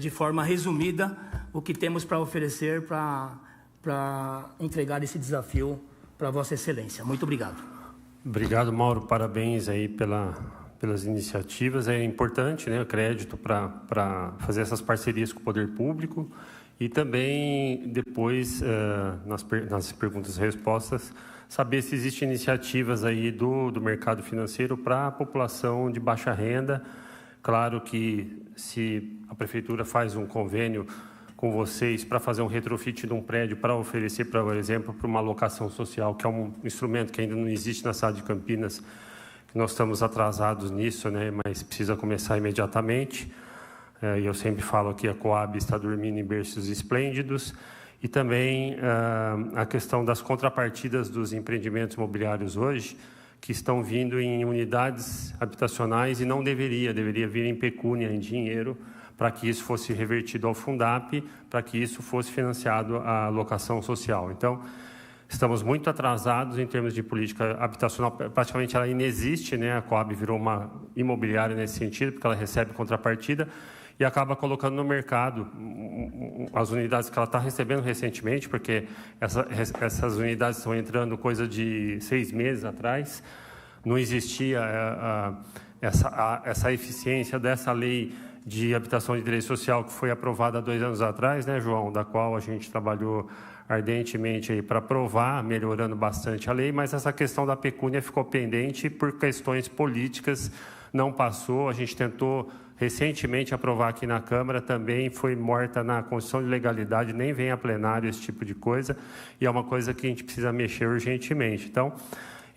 de forma resumida o que temos para oferecer para entregar esse desafio para Vossa Excelência. Muito obrigado. Obrigado, Mauro. Parabéns aí pelas iniciativas. É importante, né, o crédito para fazer essas parcerias com o poder público e também depois, nas perguntas e respostas, saber se existem iniciativas aí do mercado financeiro para a população de baixa renda. Claro que se a Prefeitura faz um convênio com vocês para fazer um retrofit de um prédio para oferecer, por exemplo, para uma locação social, que é um instrumento que ainda não existe na cidade de Campinas, que nós estamos atrasados nisso, né? Mas precisa começar imediatamente. Eu sempre falo que a Coab está dormindo em berços esplêndidos. E também a questão das contrapartidas dos empreendimentos imobiliários hoje, que estão vindo em unidades habitacionais e não deveria vir em pecúnia, em dinheiro, para que isso fosse revertido ao Fundap, para que isso fosse financiado a locação social. Então, estamos muito atrasados em termos de política habitacional, praticamente ela inexiste, né? A Coab virou uma imobiliária nesse sentido, porque ela recebe contrapartida e acaba colocando no mercado as unidades que ela está recebendo recentemente, porque essas unidades estão entrando coisa de 6 meses atrás, não existia essa eficiência dessa lei de habitação de direito social que foi aprovada há 2 anos atrás, né, João, da qual a gente trabalhou ardentemente aí para aprovar, melhorando bastante a lei, mas essa questão da pecúnia ficou pendente por questões políticas, não passou. A gente tentou recentemente aprovar aqui na Câmara, também foi morta na Constituição de Legalidade, nem vem a plenário esse tipo de coisa, e é uma coisa que a gente precisa mexer urgentemente. Então,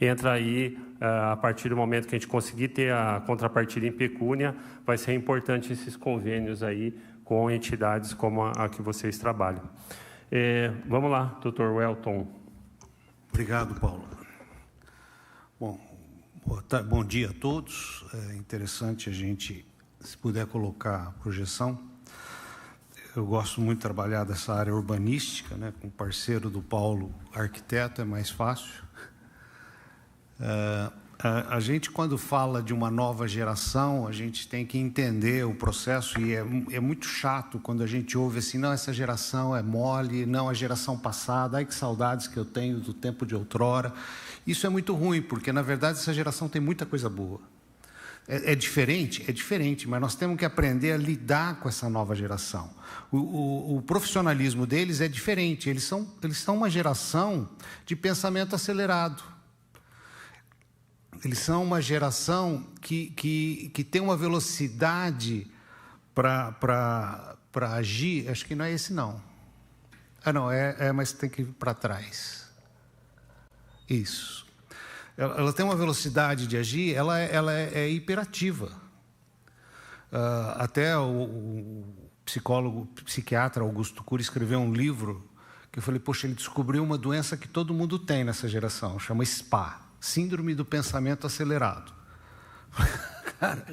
entra aí, a partir do momento que a gente conseguir ter a contrapartida em pecúnia, vai ser importante esses convênios aí com entidades como a que vocês trabalham. Vamos lá, doutor Welton. Obrigado, Paulo. Bom dia a todos. É interessante a gente, se puder colocar a projeção. Eu gosto muito de trabalhar dessa área urbanística, né, com o parceiro do Paulo, arquiteto, é mais fácil. A gente, quando fala de uma nova geração, a gente tem que entender o processo, e é muito chato quando a gente ouve assim, não, essa geração é mole, não, a geração passada, ai que saudades que eu tenho do tempo de outrora. Isso é muito ruim, porque na verdade essa geração tem muita coisa boa. É diferente? É diferente, mas nós temos que aprender a lidar com essa nova geração. O profissionalismo deles é diferente, eles são uma geração de pensamento acelerado. Eles são uma geração que tem uma velocidade para agir. Acho que não é esse, não. Não, mas tem que ir para trás. Isso. Ela tem uma velocidade de agir, ela é hiperativa. Até o psiquiatra Augusto Cury escreveu um livro que eu falei, poxa, ele descobriu uma doença que todo mundo tem nessa geração, chama SPA, Síndrome do Pensamento Acelerado. Cara,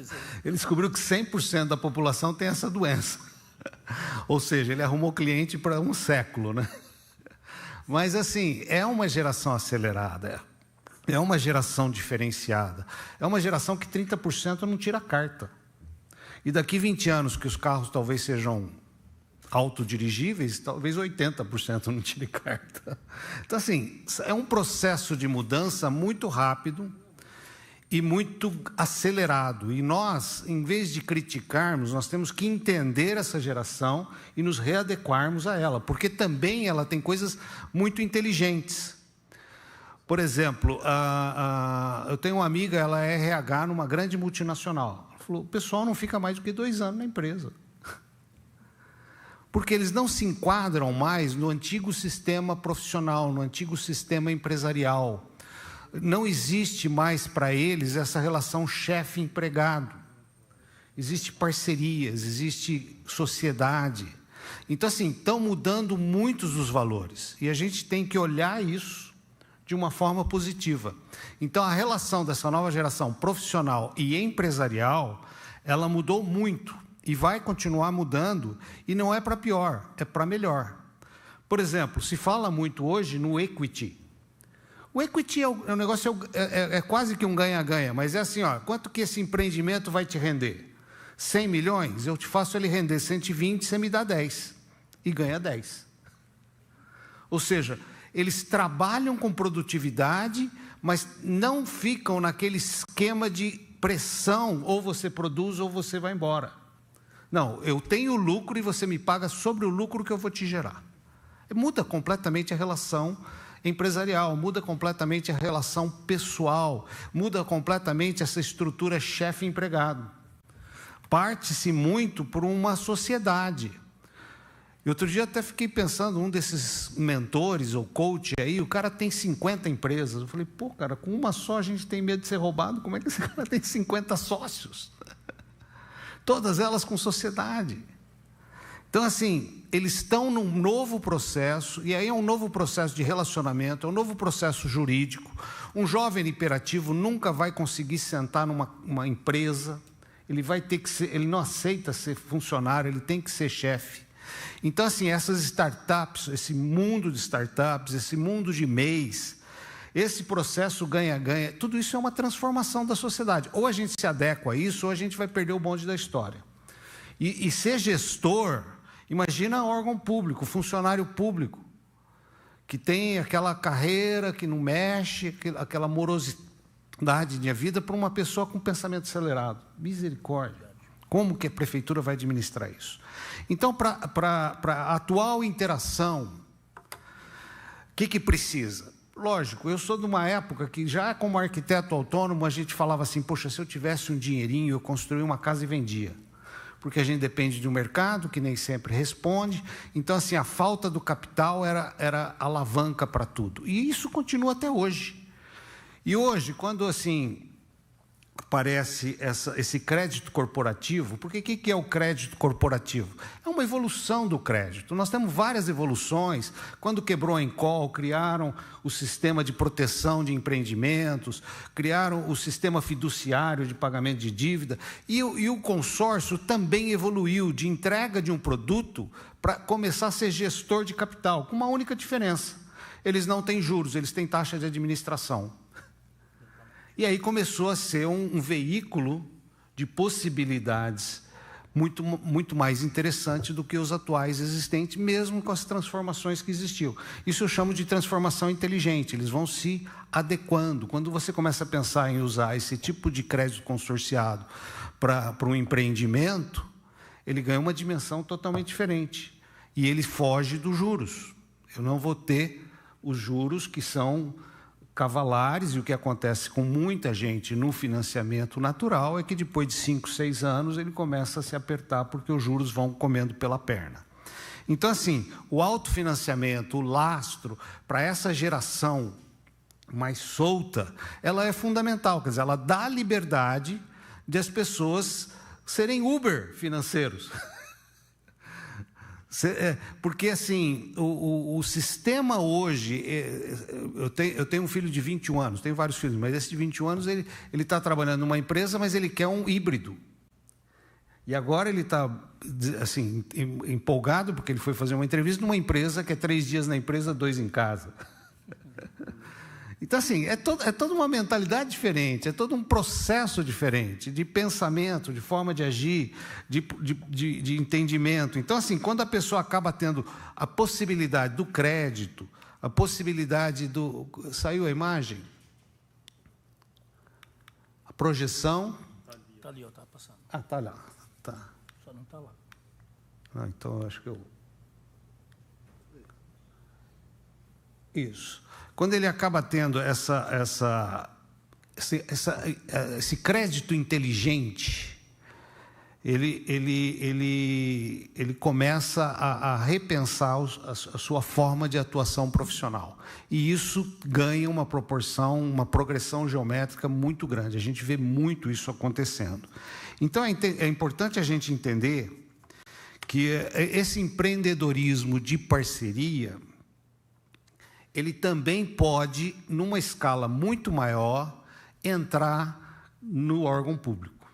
ele descobriu que 100% da população tem essa doença. Ou seja, ele arrumou cliente para um século, né? Mas, assim, é uma geração acelerada, é uma geração diferenciada, é uma geração que 30% não tira carta. E daqui 20 anos, que os carros talvez sejam autodirigíveis, talvez 80% não tire carta. Então, assim, é um processo de mudança muito rápido e muito acelerado. E nós, em vez de criticarmos, nós temos que entender essa geração e nos readequarmos a ela, porque também ela tem coisas muito inteligentes. Por exemplo, eu tenho uma amiga, ela é RH numa grande multinacional. Ela falou, o pessoal não fica mais do que 2 anos na empresa. Porque eles não se enquadram mais no antigo sistema profissional, no antigo sistema empresarial. Não existe mais para eles essa relação chefe-empregado. Existe parcerias, existe sociedade. Então, assim, estão mudando muitos dos valores. E a gente tem que olhar isso de uma forma positiva. Então, a relação dessa nova geração profissional e empresarial, ela mudou muito. E vai continuar mudando, e não é para pior, é para melhor. Por exemplo, se fala muito hoje no equity. O equity o negócio é quase que um ganha-ganha, mas é assim, ó, quanto que esse empreendimento vai te render? 100 milhões? Eu te faço ele render 120, você me dá 10. E ganha 10. Ou seja, eles trabalham com produtividade, mas não ficam naquele esquema de pressão, ou você produz ou você vai embora. Não, eu tenho lucro e você me paga sobre o lucro que eu vou te gerar. Muda completamente a relação empresarial, muda completamente a relação pessoal, muda completamente essa estrutura chefe-empregado. Parte-se muito por uma sociedade. E outro dia até fiquei pensando, um desses mentores ou coach aí, o cara tem 50 empresas. Eu falei, pô, cara, com uma só a gente tem medo de ser roubado, como é que esse cara tem 50 sócios? Todas elas com sociedade. Então, assim, eles estão num novo processo, e aí é um novo processo de relacionamento, é um novo processo jurídico. Um jovem hiperativo nunca vai conseguir sentar numa empresa, ele vai ter que ser, ele não aceita ser funcionário, ele tem que ser chefe. Então, assim, essas startups, esse mundo de startups, esse mundo de MEIs, esse processo ganha-ganha, tudo isso é uma transformação da sociedade. Ou a gente se adequa a isso, ou a gente vai perder o bonde da história. E ser gestor, imagina órgão público, funcionário público, que tem aquela carreira que não mexe, aquela morosidade de vida para uma pessoa com pensamento acelerado. Misericórdia. Como que a prefeitura vai administrar isso? Então, para a atual interação, o que precisa? Lógico, eu sou de uma época que já como arquiteto autônomo a gente falava assim, poxa, se eu tivesse um dinheirinho eu construía uma casa e vendia. Porque a gente depende de um mercado que nem sempre responde. Então, assim, a falta do capital era alavanca para tudo. E isso continua até hoje. E hoje, quando assim aparece esse crédito corporativo, porque o que é o crédito corporativo? É uma evolução do crédito. Nós temos várias evoluções. Quando quebrou a Encol, criaram o sistema de proteção de empreendimentos, criaram o sistema fiduciário de pagamento de dívida, e o consórcio também evoluiu de entrega de um produto para começar a ser gestor de capital, com uma única diferença. Eles não têm juros, eles têm taxa de administração. E aí começou a ser um veículo de possibilidades muito mais interessante do que os atuais existentes, mesmo com as transformações que existiam. Isso eu chamo de transformação inteligente, eles vão se adequando. Quando você começa a pensar em usar esse tipo de crédito consorciado para um empreendimento, ele ganha uma dimensão totalmente diferente. E ele foge dos juros. Eu não vou ter os juros que são cavalares, e o que acontece com muita gente no financiamento natural é que depois de 5, 6 anos ele começa a se apertar porque os juros vão comendo pela perna. Então, assim, o autofinanciamento, o lastro, para essa geração mais solta, ela é fundamental, quer dizer, ela dá liberdade de as pessoas serem Uber financeiros. Porque, assim, o sistema hoje... Eu tenho um filho de 21 anos, tenho vários filhos, mas esse de 21 anos, ele está trabalhando numa empresa, mas ele quer um híbrido. E agora ele está, assim, empolgado, porque ele foi fazer uma entrevista numa empresa que é 3 dias na empresa, 2 em casa. Então, assim, é toda uma mentalidade diferente, é todo um processo diferente de pensamento, de forma de agir, de entendimento. Então, assim, quando a pessoa acaba tendo a possibilidade do crédito, a possibilidade do... Saiu a imagem? A projeção... Está ali, está passando. Ah, está lá. Tá. Só não está lá. Ah, então, eu acho que eu... Isso. Quando ele acaba tendo esse crédito inteligente, ele começa a repensar a sua forma de atuação profissional. E isso ganha uma proporção, uma progressão geométrica muito grande. A gente vê muito isso acontecendo. Então, é importante a gente entender que esse empreendedorismo de parceria... ele também pode, numa escala muito maior, entrar no órgão público,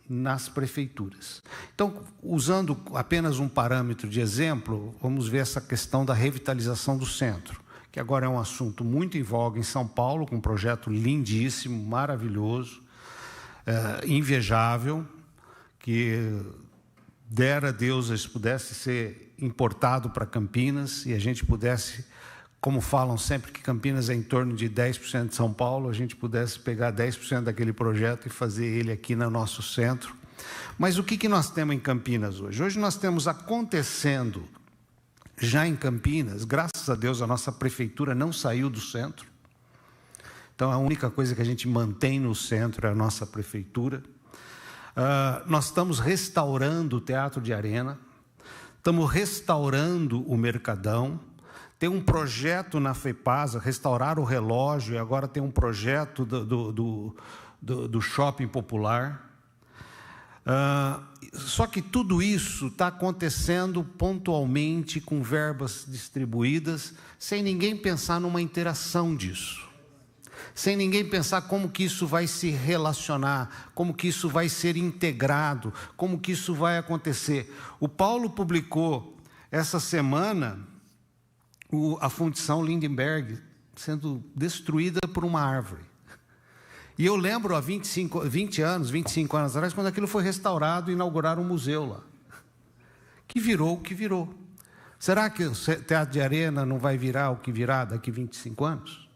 nas prefeituras. Então, usando apenas um parâmetro de exemplo, vamos ver essa questão da revitalização do centro, que agora é um assunto muito em voga em São Paulo, com um projeto lindíssimo, maravilhoso, invejável, que dera a Deus isso pudesse ser importado para Campinas e a gente pudesse... Como falam sempre que Campinas é em torno de 10% de São Paulo, a gente pudesse pegar 10% daquele projeto e fazer ele aqui no nosso centro. Mas o que nós temos em Campinas hoje? Hoje nós temos acontecendo, já em Campinas, graças a Deus a nossa prefeitura não saiu do centro. Então a única coisa que a gente mantém no centro é a nossa prefeitura. Nós estamos restaurando o Teatro de Arena, estamos restaurando o Mercadão. Tem um projeto na FEPASA, restaurar o relógio, e agora tem um projeto do shopping popular. Só que tudo isso está acontecendo pontualmente, com verbas distribuídas, sem ninguém pensar numa interação disso. Sem ninguém pensar como que isso vai se relacionar, como que isso vai ser integrado, como que isso vai acontecer. O Paulo publicou essa semana... a fundição Lindenberg sendo destruída por uma árvore. E eu lembro há 25 anos atrás, quando aquilo foi restaurado e inauguraram um museu lá. Que virou o que virou. Será que o Teatro de Arena não vai virar o que virá daqui 25 anos?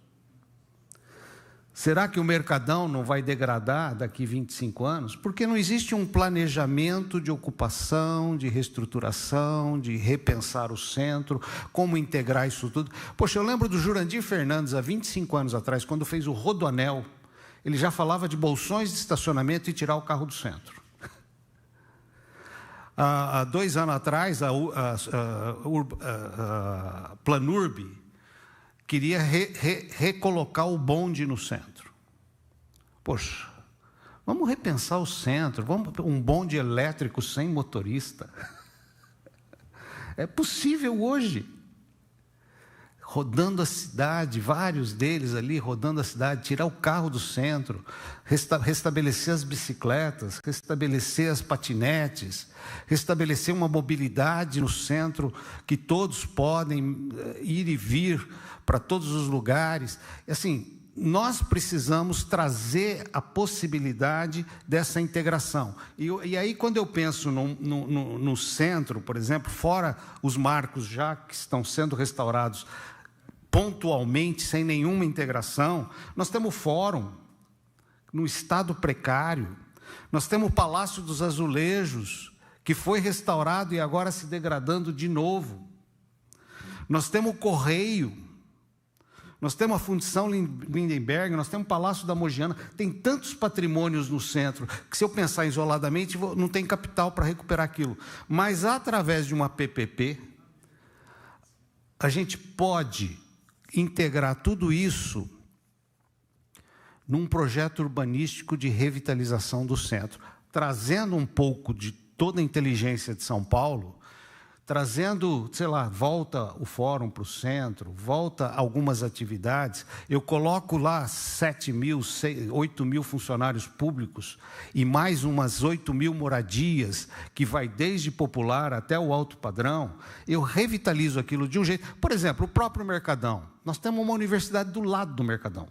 Será que o Mercadão não vai degradar daqui 25 anos? Porque não existe um planejamento de ocupação, de reestruturação, de repensar o centro, como integrar isso tudo. Poxa, eu lembro do Jurandir Fernandes, há 25 anos atrás, quando fez o Rodoanel, ele já falava de bolsões de estacionamento e tirar o carro do centro. Há 2 anos atrás, a Planurb queria recolocar o bonde no centro. Poxa, vamos repensar o centro, vamos um bonde elétrico sem motorista. É possível hoje. Rodando a cidade, vários deles ali rodando a cidade, tirar o carro do centro, restabelecer as bicicletas, restabelecer as patinetes, restabelecer uma mobilidade no centro que todos podem ir e vir para todos os lugares. Assim, nós precisamos trazer a possibilidade dessa integração. E aí, quando eu penso no centro, por exemplo, fora os marcos já que estão sendo restaurados pontualmente, sem nenhuma integração, nós temos o Fórum, no estado precário, nós temos o Palácio dos Azulejos, que foi restaurado e agora se degradando de novo. Nós temos o Correio, nós temos a Fundição Lindenberg, nós temos o Palácio da Mogiana, tem tantos patrimônios no centro, que se eu pensar isoladamente, não tem capital para recuperar aquilo. Mas, através de uma PPP, a gente pode integrar tudo isso num projeto urbanístico de revitalização do centro, trazendo um pouco de toda a inteligência de São Paulo, trazendo, sei lá, volta o fórum para o centro, volta algumas atividades, eu coloco lá 8 mil funcionários públicos e mais umas 8 mil moradias, que vai desde popular até o alto padrão, eu revitalizo aquilo de um jeito. Por exemplo, o próprio Mercadão, nós temos uma universidade do lado do Mercadão,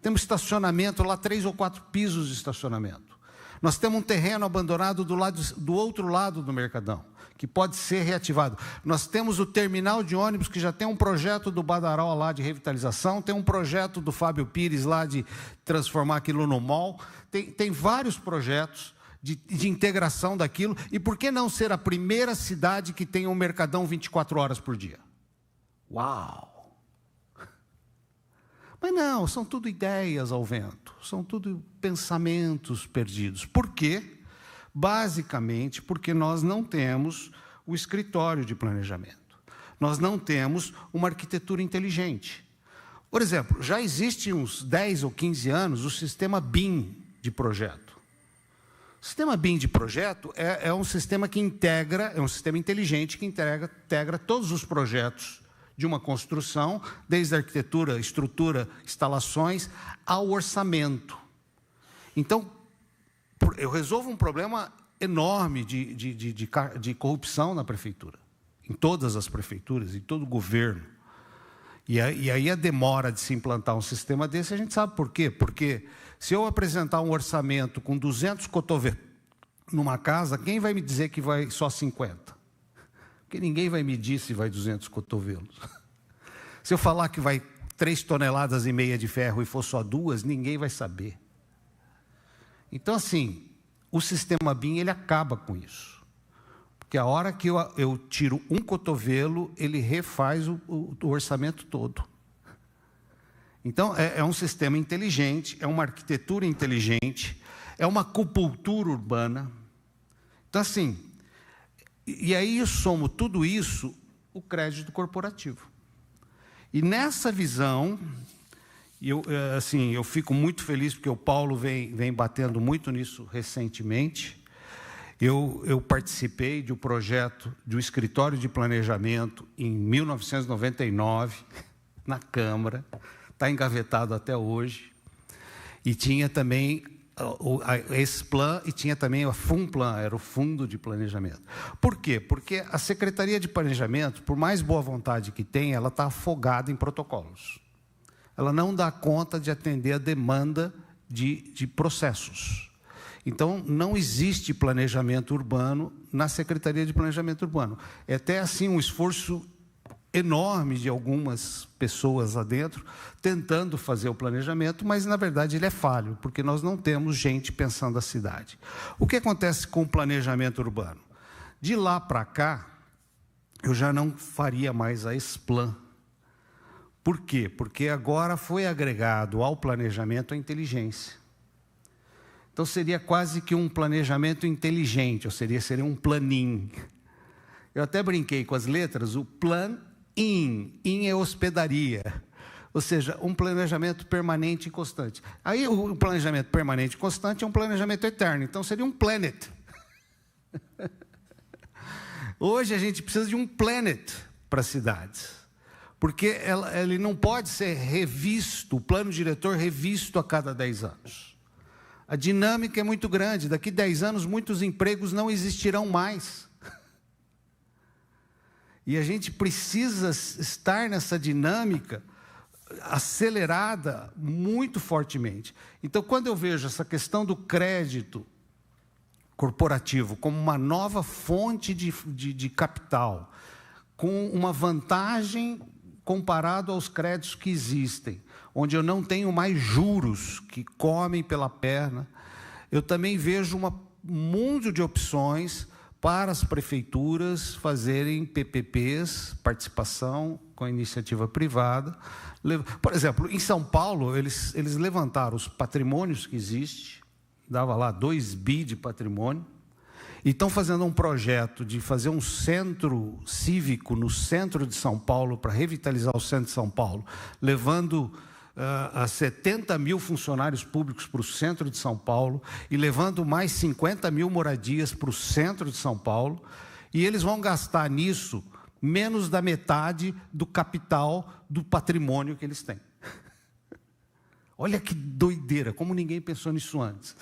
temos estacionamento lá, 3 ou 4 pisos de estacionamento, nós temos um terreno abandonado do outro lado do Mercadão, que pode ser reativado. Nós temos o terminal de ônibus, que já tem um projeto do Badaró lá de revitalização, tem um projeto do Fábio Pires lá de transformar aquilo no mall, tem vários projetos de integração daquilo, e por que não ser a primeira cidade que tem um Mercadão 24 horas por dia? Uau! Mas não, são tudo ideias ao vento, são tudo pensamentos perdidos. Por quê? Basicamente porque nós não temos o escritório de planejamento. Nós não temos uma arquitetura inteligente. Por exemplo, já existe uns 10 ou 15 anos o sistema BIM de projeto. O sistema BIM de projeto é um sistema que integra, é um sistema inteligente que integra todos os projetos de uma construção, desde a arquitetura, estrutura, instalações, ao orçamento. Então, eu resolvo um problema enorme de corrupção na prefeitura, em todas as prefeituras, em todo o governo. E aí a demora de se implantar um sistema desse, a gente sabe por quê? Porque se eu apresentar um orçamento com 200 cotovelos numa casa, quem vai me dizer que vai só 50? Porque ninguém vai medir se vai 200 cotovelos. Se eu falar que vai 3,5 toneladas de ferro e for só 2, ninguém vai saber. Então, assim, o sistema BIM, ele acaba com isso. Porque a hora que eu tiro um cotovelo, ele refaz o orçamento todo. Então, é um sistema inteligente, é uma arquitetura inteligente, é uma acupuntura urbana. Então, assim, e aí eu somo tudo isso, o crédito corporativo. E nessa visão, eu fico muito feliz, porque o Paulo vem batendo muito nisso recentemente. Eu participei de um projeto de um escritório de planejamento em 1999, na Câmara, está engavetado até hoje, e tinha também esse plan, e tinha também a FUNPLAN, era o Fundo de Planejamento. Por quê? Porque a Secretaria de Planejamento, por mais boa vontade que tenha, ela está afogada em protocolos. Ela não dá conta de atender a demanda de processos. Então, não existe planejamento urbano na Secretaria de Planejamento Urbano. É até assim um esforço enorme de algumas pessoas lá dentro, tentando fazer o planejamento, mas, na verdade, ele é falho, porque nós não temos gente pensando a cidade. O que acontece com o planejamento urbano? De lá para cá, eu já não faria mais a ESPLAN. Por quê? Porque agora foi agregado ao planejamento a inteligência. Então, seria quase que um planejamento inteligente, ou seria um planin. Eu até brinquei com as letras, o plan-in é hospedaria, ou seja, um planejamento permanente e constante. Aí, o planejamento permanente e constante é um planejamento eterno, então seria um planet. Hoje, a gente precisa de um planet para as cidades, porque ele não pode ser revisto, o plano diretor revisto a cada 10 anos. A dinâmica é muito grande, daqui a 10 anos muitos empregos não existirão mais. E a gente precisa estar nessa dinâmica acelerada muito fortemente. Então, quando eu vejo essa questão do crédito corporativo como uma nova fonte de capital, com uma vantagem comparado aos créditos que existem, onde eu não tenho mais juros que comem pela perna, eu também vejo um mundo de opções para as prefeituras fazerem PPPs, participação com a iniciativa privada. Por exemplo, em São Paulo, eles levantaram os patrimônios que existem, dava lá 2 bi de patrimônio, e estão fazendo um projeto de fazer um centro cívico no centro de São Paulo, para revitalizar o centro de São Paulo, levando a 70 mil funcionários públicos para o centro de São Paulo e levando mais 50 mil moradias para o centro de São Paulo, e eles vão gastar nisso menos da metade do capital do patrimônio que eles têm. Olha que doideira, como ninguém pensou nisso antes.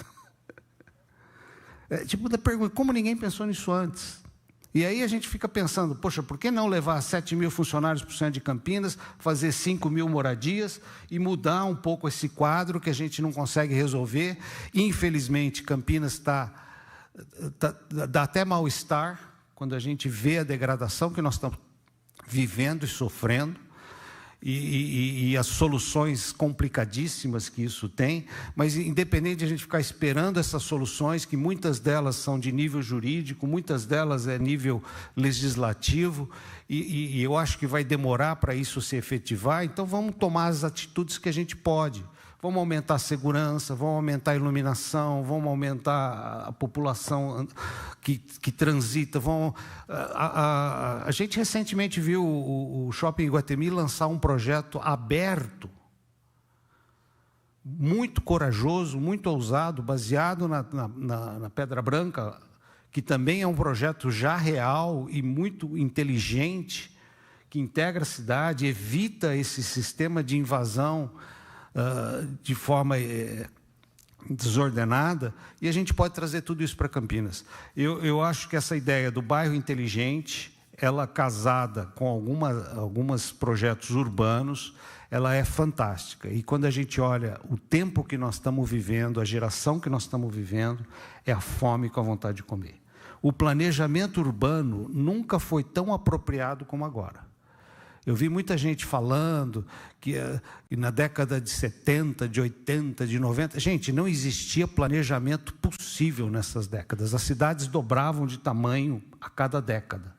Tipo da pergunta, como ninguém pensou nisso antes? E aí a gente fica pensando, poxa, por que não levar 7 mil funcionários para o centro de Campinas, fazer 5 mil moradias e mudar um pouco esse quadro que a gente não consegue resolver? Infelizmente, Campinas dá até mal-estar quando a gente vê a degradação que nós estamos vivendo e sofrendo, e as soluções complicadíssimas que isso tem, mas independente de a gente ficar esperando essas soluções, que muitas delas são de nível jurídico, muitas delas é nível legislativo, e eu acho que vai demorar para isso se efetivar, então vamos tomar as atitudes que a gente pode. Vamos aumentar a segurança, vamos aumentar a iluminação, vamos aumentar a população que transita. A gente recentemente viu o Shopping Iguatemi lançar um projeto aberto, muito corajoso, muito ousado, baseado na Pedra Branca, que também é um projeto já real e muito inteligente, que integra a cidade, evita esse sistema de invasão de forma desordenada, e a gente pode trazer tudo isso para Campinas. Eu acho que essa ideia do bairro inteligente, ela casada com alguns projetos urbanos, ela é fantástica. E quando a gente olha o tempo que nós estamos vivendo, a geração que nós estamos vivendo, é a fome com a vontade de comer. O planejamento urbano nunca foi tão apropriado como agora. Eu vi muita gente falando que na década de 70, de 80, de 90... Gente, não existia planejamento possível nessas décadas. As cidades dobravam de tamanho a cada década.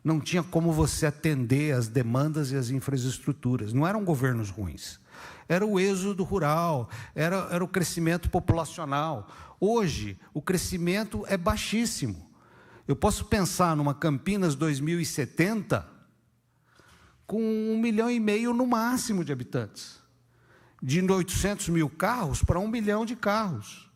Não tinha como você atender as demandas e as infraestruturas. Não eram governos ruins. Era o êxodo rural, era o crescimento populacional. Hoje, o crescimento é baixíssimo. Eu posso pensar numa Campinas 2070... com 1,5 milhão no máximo de habitantes, de 800 mil carros para 1 milhão de carros.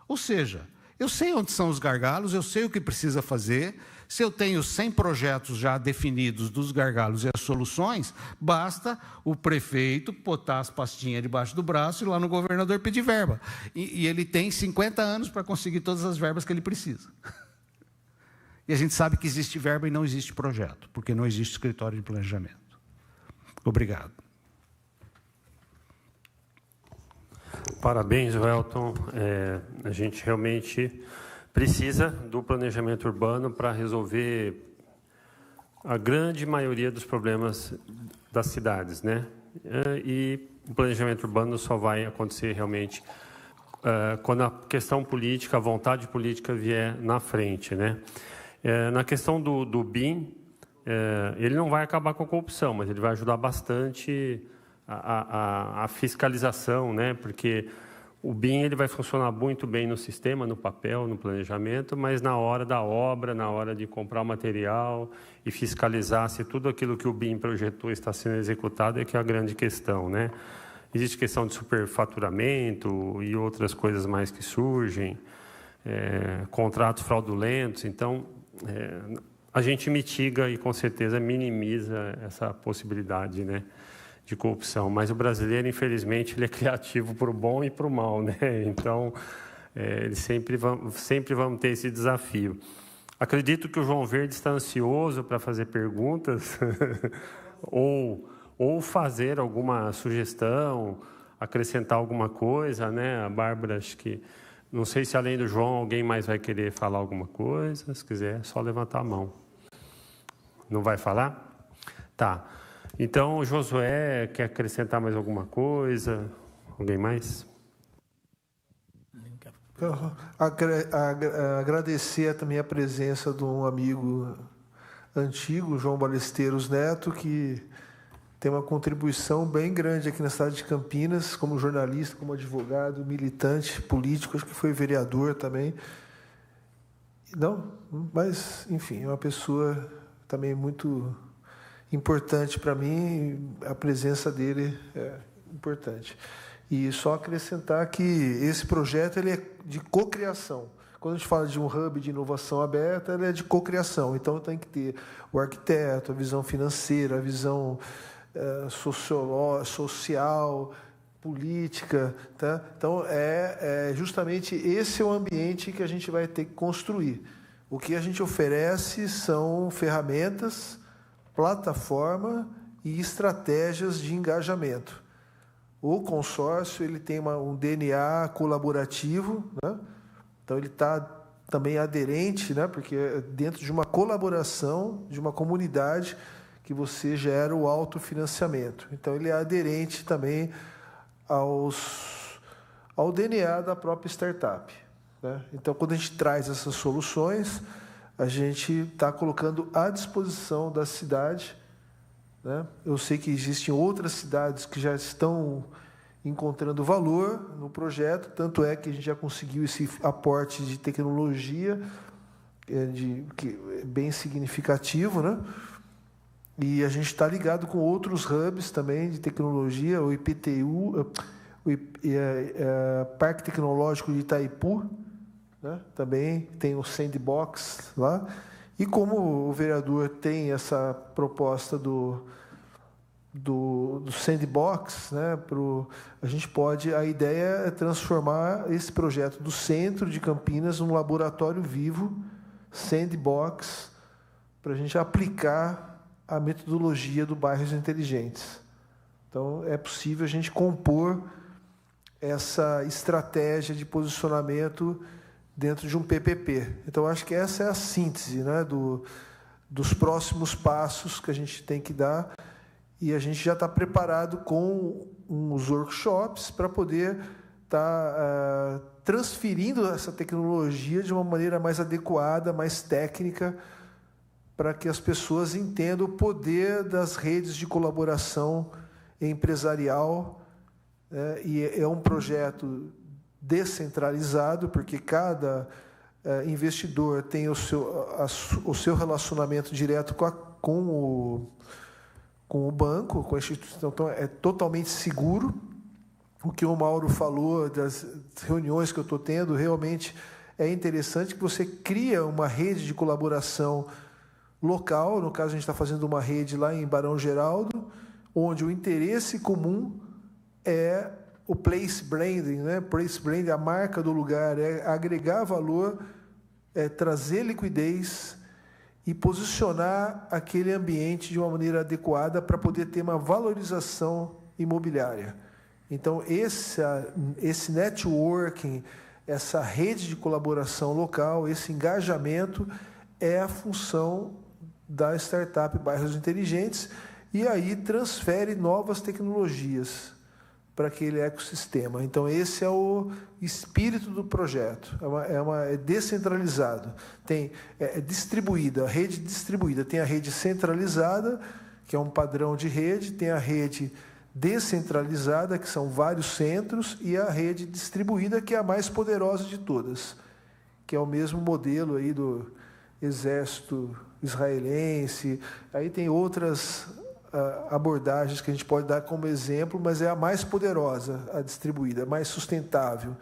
Ou seja, eu sei onde são os gargalos, eu sei o que precisa fazer. Se eu tenho 100 projetos já definidos dos gargalos e as soluções, basta o prefeito botar as pastinhas debaixo do braço e lá no governador pedir verba. E ele tem 50 anos para conseguir todas as verbas que ele precisa. E a gente sabe que existe verba e não existe projeto, porque não existe escritório de planejamento. Obrigado. Parabéns, Welton. A gente realmente precisa do planejamento urbano para resolver a grande maioria dos problemas das cidades, né? E o planejamento urbano só vai acontecer realmente quando a questão política, a vontade política vier na frente, né? Na questão do BIM, ele não vai acabar com a corrupção, mas ele vai ajudar bastante a fiscalização, né? Porque o BIM ele vai funcionar muito bem no sistema, no papel, no planejamento, mas na hora da obra, na hora de comprar o material e fiscalizar se tudo aquilo que o BIM projetou está sendo executado é que é a grande questão, né? Existe questão de superfaturamento e outras coisas mais que surgem, contratos fraudulentos, então... a gente mitiga e, com certeza, minimiza essa possibilidade, né, de corrupção. Mas o brasileiro, infelizmente, ele é criativo para o bom e para o mal, né? Então, eles sempre vão ter esse desafio. Acredito que o João Verde está ansioso para fazer perguntas ou ou fazer alguma sugestão, acrescentar alguma coisa, né? A Bárbara, acho que, não sei se além do João alguém mais vai querer falar alguma coisa. Se quiser, é só levantar a mão. Não vai falar? Tá. Então, o Josué quer acrescentar mais alguma coisa? Alguém mais? Agradecer também a presença de um amigo antigo, João Balesteiros Neto, que tem uma contribuição bem grande aqui na cidade de Campinas, como jornalista, como advogado, militante, político, acho que foi vereador também. Não, mas, enfim, é uma pessoa também muito importante para mim, a presença dele é importante. E só acrescentar que esse projeto ele é de cocriação. Quando a gente fala de um hub de inovação aberta, ele é de cocriação. Então, tem que ter o arquiteto, a visão financeira, a visão social, política. Tá? Então, justamente esse é o ambiente que a gente vai ter que construir. O que a gente oferece são ferramentas, plataforma e estratégias de engajamento. O consórcio ele tem um DNA colaborativo, né? Então ele está também aderente, né? Porque é dentro de uma colaboração, de uma comunidade, que você gera o autofinanciamento. Então ele é aderente também ao DNA da própria startup, né? Então, quando a gente traz essas soluções, a gente está colocando à disposição da cidade, né? Eu sei que existem outras cidades que já estão encontrando valor no projeto, tanto é que a gente já conseguiu esse aporte de tecnologia que é bem significativo, né? E a gente está ligado com outros hubs também de tecnologia, o IPTU, Parque Tecnológico de Itaipu, né? Também tem o Sandbox lá. E como o vereador tem essa proposta do Sandbox, né, a ideia é transformar esse projeto do centro de Campinas num laboratório vivo, Sandbox, para a gente aplicar a metodologia do Bairros Inteligentes. Então, é possível a gente compor essa estratégia de posicionamento dentro de um PPP. Então, acho que essa é a síntese, né, dos próximos passos que a gente tem que dar, e a gente já está preparado com uns workshops para poder estar transferindo essa tecnologia de uma maneira mais adequada, mais técnica, para que as pessoas entendam o poder das redes de colaboração empresarial, né? E é um projeto descentralizado, porque cada investidor tem o seu relacionamento direto com o banco, com a instituição. Então, é totalmente seguro. O que o Mauro falou das reuniões que eu estou tendo, realmente é interessante que você cria uma rede de colaboração local. No caso, a gente está fazendo uma rede lá em Barão Geraldo, onde o interesse comum é o place branding, né? Place branding, a marca do lugar, é agregar valor, é trazer liquidez e posicionar aquele ambiente de uma maneira adequada para poder ter uma valorização imobiliária. Então, esse networking, essa rede de colaboração local, esse engajamento é a função da startup Bairros Inteligentes, e aí transfere novas tecnologias para aquele ecossistema. Então, esse é o espírito do projeto. É descentralizado. É distribuída, a rede distribuída. Tem a rede centralizada, que é um padrão de rede, tem a rede descentralizada, que são vários centros, e a rede distribuída, que é a mais poderosa de todas, que é o mesmo modelo aí do exército israelense. Aí tem outras abordagens que a gente pode dar como exemplo, mas é a mais poderosa, a distribuída, a mais sustentável,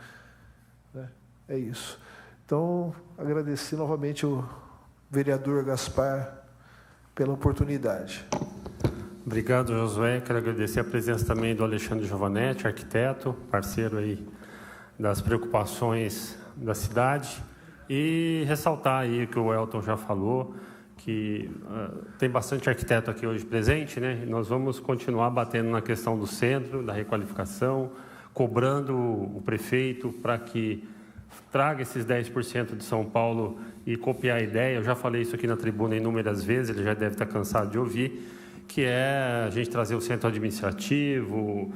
né? É isso. Então, agradecer novamente o vereador Gaspar pela oportunidade. Obrigado, Josué. Quero agradecer a presença também do Alexandre Giovanetti, arquiteto, parceiro aí das preocupações da cidade, e ressaltar aí o que o Elton já falou, que tem bastante arquiteto aqui hoje presente, né? E nós vamos continuar batendo na questão do centro, da requalificação, cobrando o prefeito para que traga esses 10% de São Paulo e copiar a ideia. Eu já falei isso aqui na tribuna inúmeras vezes, ele já deve estar cansado de ouvir, que é a gente trazer o centro administrativo,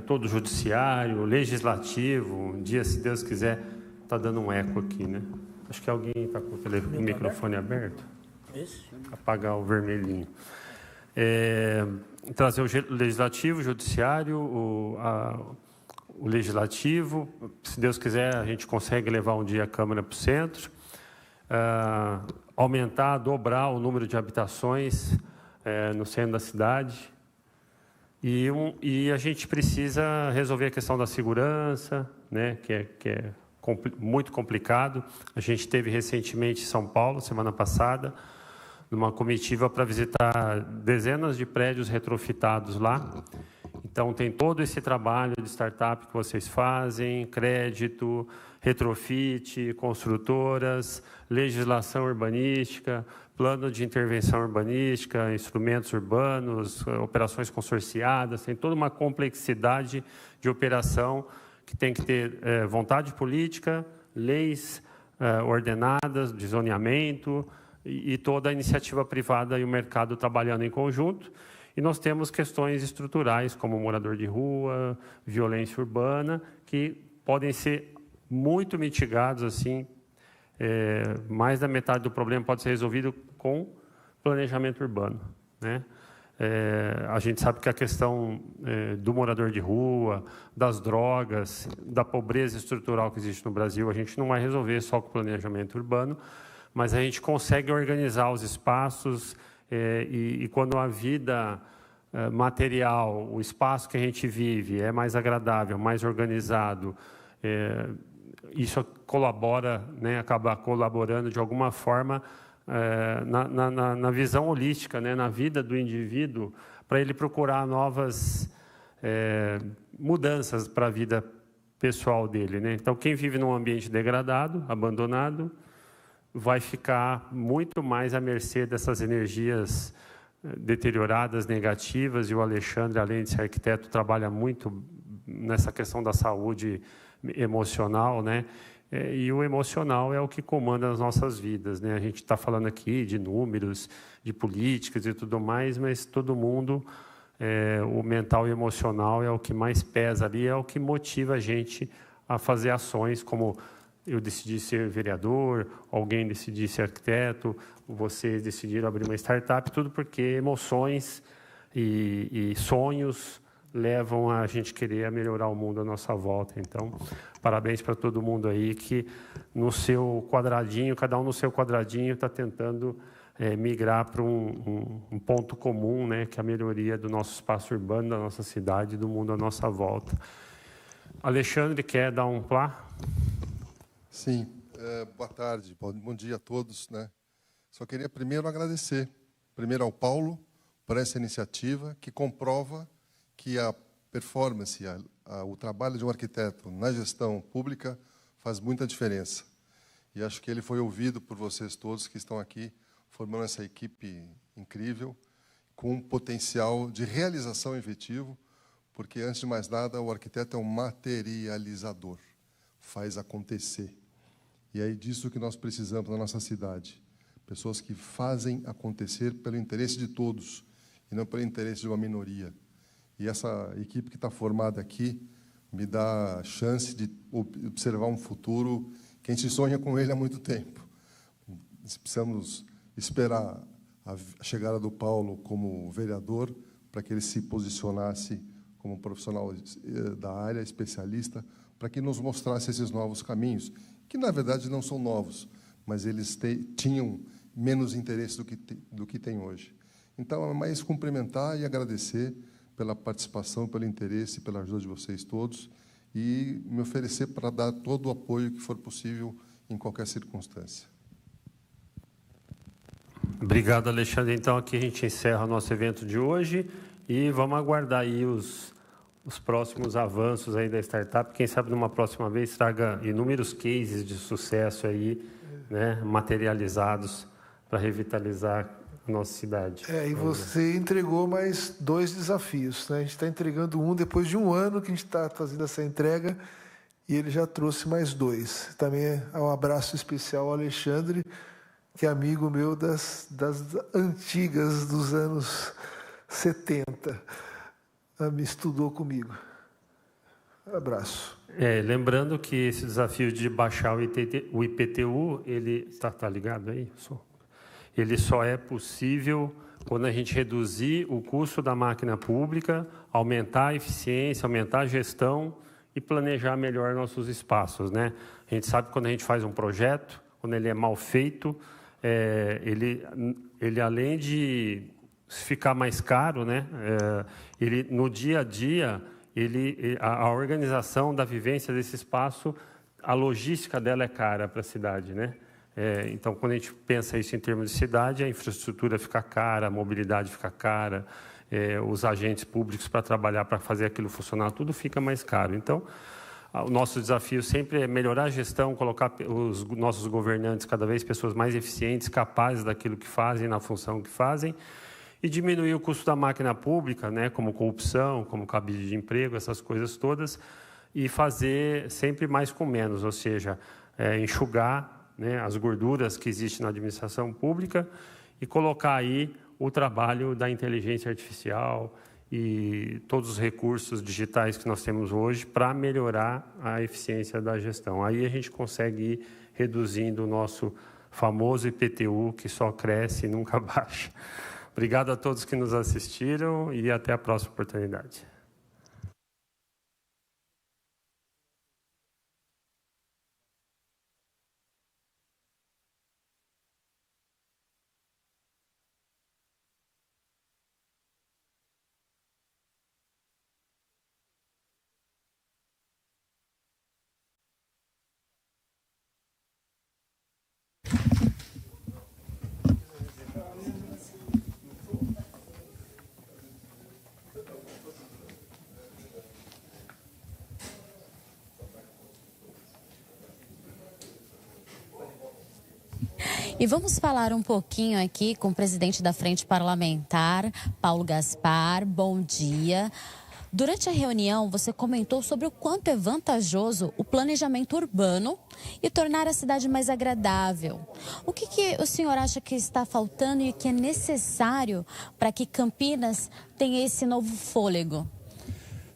todo o judiciário, legislativo. Um dia, se Deus quiser, está dando um eco aqui, né? Acho que alguém está com o microfone aberto. Apagar o vermelhinho. Trazer o legislativo, o judiciário, o legislativo. Se Deus quiser, a gente consegue levar um dia a Câmara para o centro. Aumentar, dobrar o número de habitações no centro da cidade. E a gente precisa resolver a questão da segurança, né, que é muito complicado. A gente teve recentemente em São Paulo, semana passada, numa comitiva para visitar dezenas de prédios retrofitados lá. Então, tem todo esse trabalho de startup que vocês fazem, crédito, retrofit, construtoras, legislação urbanística, plano de intervenção urbanística, instrumentos urbanos, operações consorciadas, tem toda uma complexidade de operação que tem que ter vontade política, leis ordenadas, de zoneamento e toda a iniciativa privada e o mercado trabalhando em conjunto. E nós temos questões estruturais, como morador de rua, violência urbana, que podem ser muito mitigados, assim, mais da metade do problema pode ser resolvido com planejamento urbano, né? A gente sabe que a questão do morador de rua, das drogas, da pobreza estrutural que existe no Brasil, a gente não vai resolver só com planejamento urbano, mas a gente consegue organizar os espaços e quando a vida material, o espaço que a gente vive é mais agradável, mais organizado, isso colabora, né, acaba colaborando de alguma forma na visão holística, né, na vida do indivíduo, para ele procurar novas mudanças para a vida pessoal dele, né? Então, quem vive num ambiente degradado, abandonado, vai ficar muito mais à mercê dessas energias deterioradas, negativas, e o Alexandre, além de ser arquiteto, trabalha muito nessa questão da saúde emocional, né? E o emocional é o que comanda as nossas vidas, né? A gente está falando aqui de números, de políticas e tudo mais, mas todo mundo, o mental e emocional é o que mais pesa ali, é o que motiva a gente a fazer ações como eu decidi ser vereador, alguém decidiu ser arquiteto, vocês decidiram abrir uma startup, tudo porque emoções e sonhos levam a gente querer melhorar o mundo à nossa volta. Então, parabéns para todo mundo aí que no seu quadradinho, cada um no seu quadradinho, está tentando migrar para um ponto comum, né, que é a melhoria do nosso espaço urbano, da nossa cidade, do mundo à nossa volta. Alexandre, quer dar um plá? Sim, boa tarde, bom dia a todos, né? Só queria primeiro agradecer, primeiro ao Paulo, por essa iniciativa que comprova que a performance, o trabalho de um arquiteto na gestão pública faz muita diferença. E acho que ele foi ouvido por vocês todos que estão aqui, formando essa equipe incrível, com um potencial de realização efetivo, porque, antes de mais nada, o arquiteto é um materializador, faz acontecer. E é disso que nós precisamos na nossa cidade. Pessoas que fazem acontecer pelo interesse de todos, e não pelo interesse de uma minoria. E essa equipe que está formada aqui me dá a chance de observar um futuro que a gente sonha com ele há muito tempo. Precisamos esperar a chegada do Paulo como vereador para que ele se posicionasse como profissional da área, especialista, para que nos mostrasse esses novos caminhos, que, na verdade, não são novos, mas eles tinham menos interesse do que tem hoje. Então, é mais cumprimentar e agradecer pela participação, pelo interesse, pela ajuda de vocês todos, e me oferecer para dar todo o apoio que for possível em qualquer circunstância. Obrigado, Alexandre. Então, aqui a gente encerra o nosso evento de hoje e vamos aguardar aí os próximos avanços aí da startup. Quem sabe, numa próxima vez, traga inúmeros cases de sucesso aí, né, materializados para revitalizar a nossa cidade. E você entregou mais 2 desafios, né? A gente está entregando um depois de 1 ano que a gente está fazendo essa entrega e ele já trouxe mais 2. Também um abraço especial ao Alexandre, que é amigo meu das antigas, dos anos 70. Me estudou comigo. Abraço. Lembrando que esse desafio de baixar o IPTU, ele está ligado aí? Ele só é possível quando a gente reduzir o custo da máquina pública, aumentar a eficiência, aumentar a gestão e planejar melhor nossos espaços, né? A gente sabe que quando a gente faz um projeto, quando ele é mal feito, ele além de ficar mais caro, né? Ele no dia a dia, a organização da vivência desse espaço, a logística dela é cara para a cidade, né? Então, quando a gente pensa isso em termos de cidade, a infraestrutura fica cara, a mobilidade fica cara, os agentes públicos para trabalhar, para fazer aquilo funcionar, tudo fica mais caro. Então, o nosso desafio sempre é melhorar a gestão, colocar os nossos governantes cada vez pessoas mais eficientes, capazes daquilo que fazem, na função que fazem, e diminuir o custo da máquina pública, né, como corrupção, como cabide de emprego, essas coisas todas, e fazer sempre mais com menos, ou seja, enxugar, né, as gorduras que existem na administração pública e colocar aí o trabalho da inteligência artificial e todos os recursos digitais que nós temos hoje para melhorar a eficiência da gestão. Aí a gente consegue ir reduzindo o nosso famoso IPTU, que só cresce e nunca baixa. Obrigado a todos que nos assistiram e até a próxima oportunidade. E vamos falar um pouquinho aqui com o presidente da Frente Parlamentar, Paulo Gaspar. Bom dia. Durante a reunião, você comentou sobre o quanto é vantajoso o planejamento urbano e tornar a cidade mais agradável. O que o senhor acha que está faltando e que é necessário para que Campinas tenha esse novo fôlego?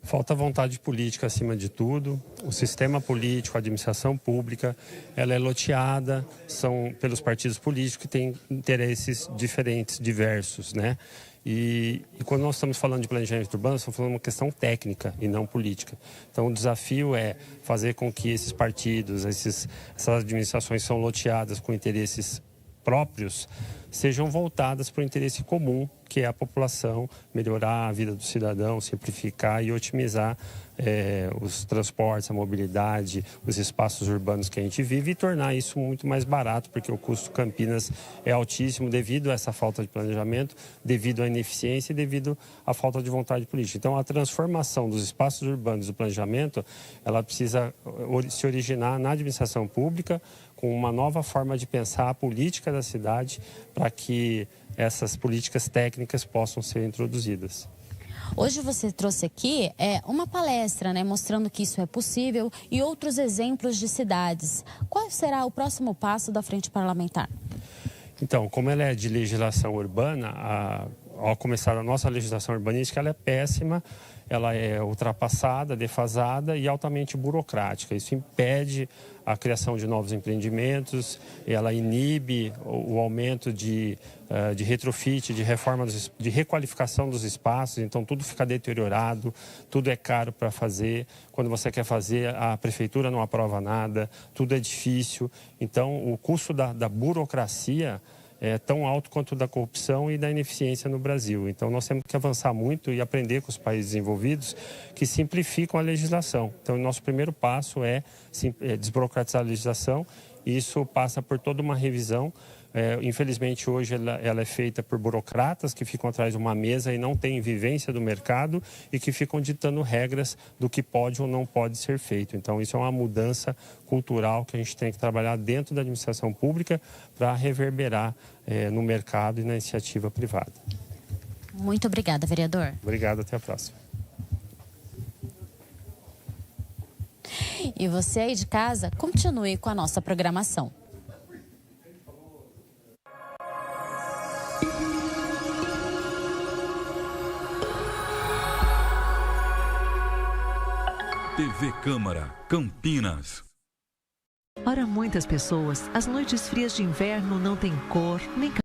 Falta vontade política acima de tudo. O sistema político, a administração pública, ela é loteada, são pelos partidos políticos que têm interesses diferentes, diversos, né? E quando nós estamos falando de planejamento urbano, estamos falando de uma questão técnica e não política. Então, o desafio é fazer com que esses partidos, essas administrações são loteadas com interesses próprios, sejam voltadas para o interesse comum, que é a população, melhorar a vida do cidadão, simplificar e otimizar os transportes, a mobilidade, os espaços urbanos que a gente vive e tornar isso muito mais barato, porque o custo Campinas é altíssimo devido a essa falta de planejamento, devido à ineficiência e devido à falta de vontade política. Então, a transformação dos espaços urbanos do planejamento, ela precisa se originar na administração pública, com uma nova forma de pensar a política da cidade para que essas políticas técnicas possam ser introduzidas. Hoje você trouxe aqui uma palestra, né, mostrando que isso é possível e outros exemplos de cidades. Qual será o próximo passo da Frente Parlamentar? Então, como ela é de legislação urbana, ao começar a nossa legislação urbanística, ela é péssima, ela é ultrapassada, defasada e altamente burocrática. Isso impede a criação de novos empreendimentos, ela inibe o aumento de retrofit, de reforma, de requalificação dos espaços, então tudo fica deteriorado, tudo é caro para fazer. Quando você quer fazer, a prefeitura não aprova nada, tudo é difícil. Então, o custo da burocracia é tão alto quanto da corrupção e da ineficiência no Brasil. Então, nós temos que avançar muito e aprender com os países desenvolvidos que simplificam a legislação. Então, o nosso primeiro passo é desburocratizar a legislação Isso passa por toda uma revisão. Infelizmente, hoje ela é feita por burocratas que ficam atrás de uma mesa e não têm vivência do mercado e que ficam ditando regras do que pode ou não pode ser feito. Então, isso é uma mudança cultural que a gente tem que trabalhar dentro da administração pública para reverberar no mercado e na iniciativa privada. Muito obrigada, vereador. Obrigado, até a próxima. E você aí de casa, continue com a nossa programação. TV Câmara, Campinas. Para muitas pessoas, as noites frias de inverno não têm cor nem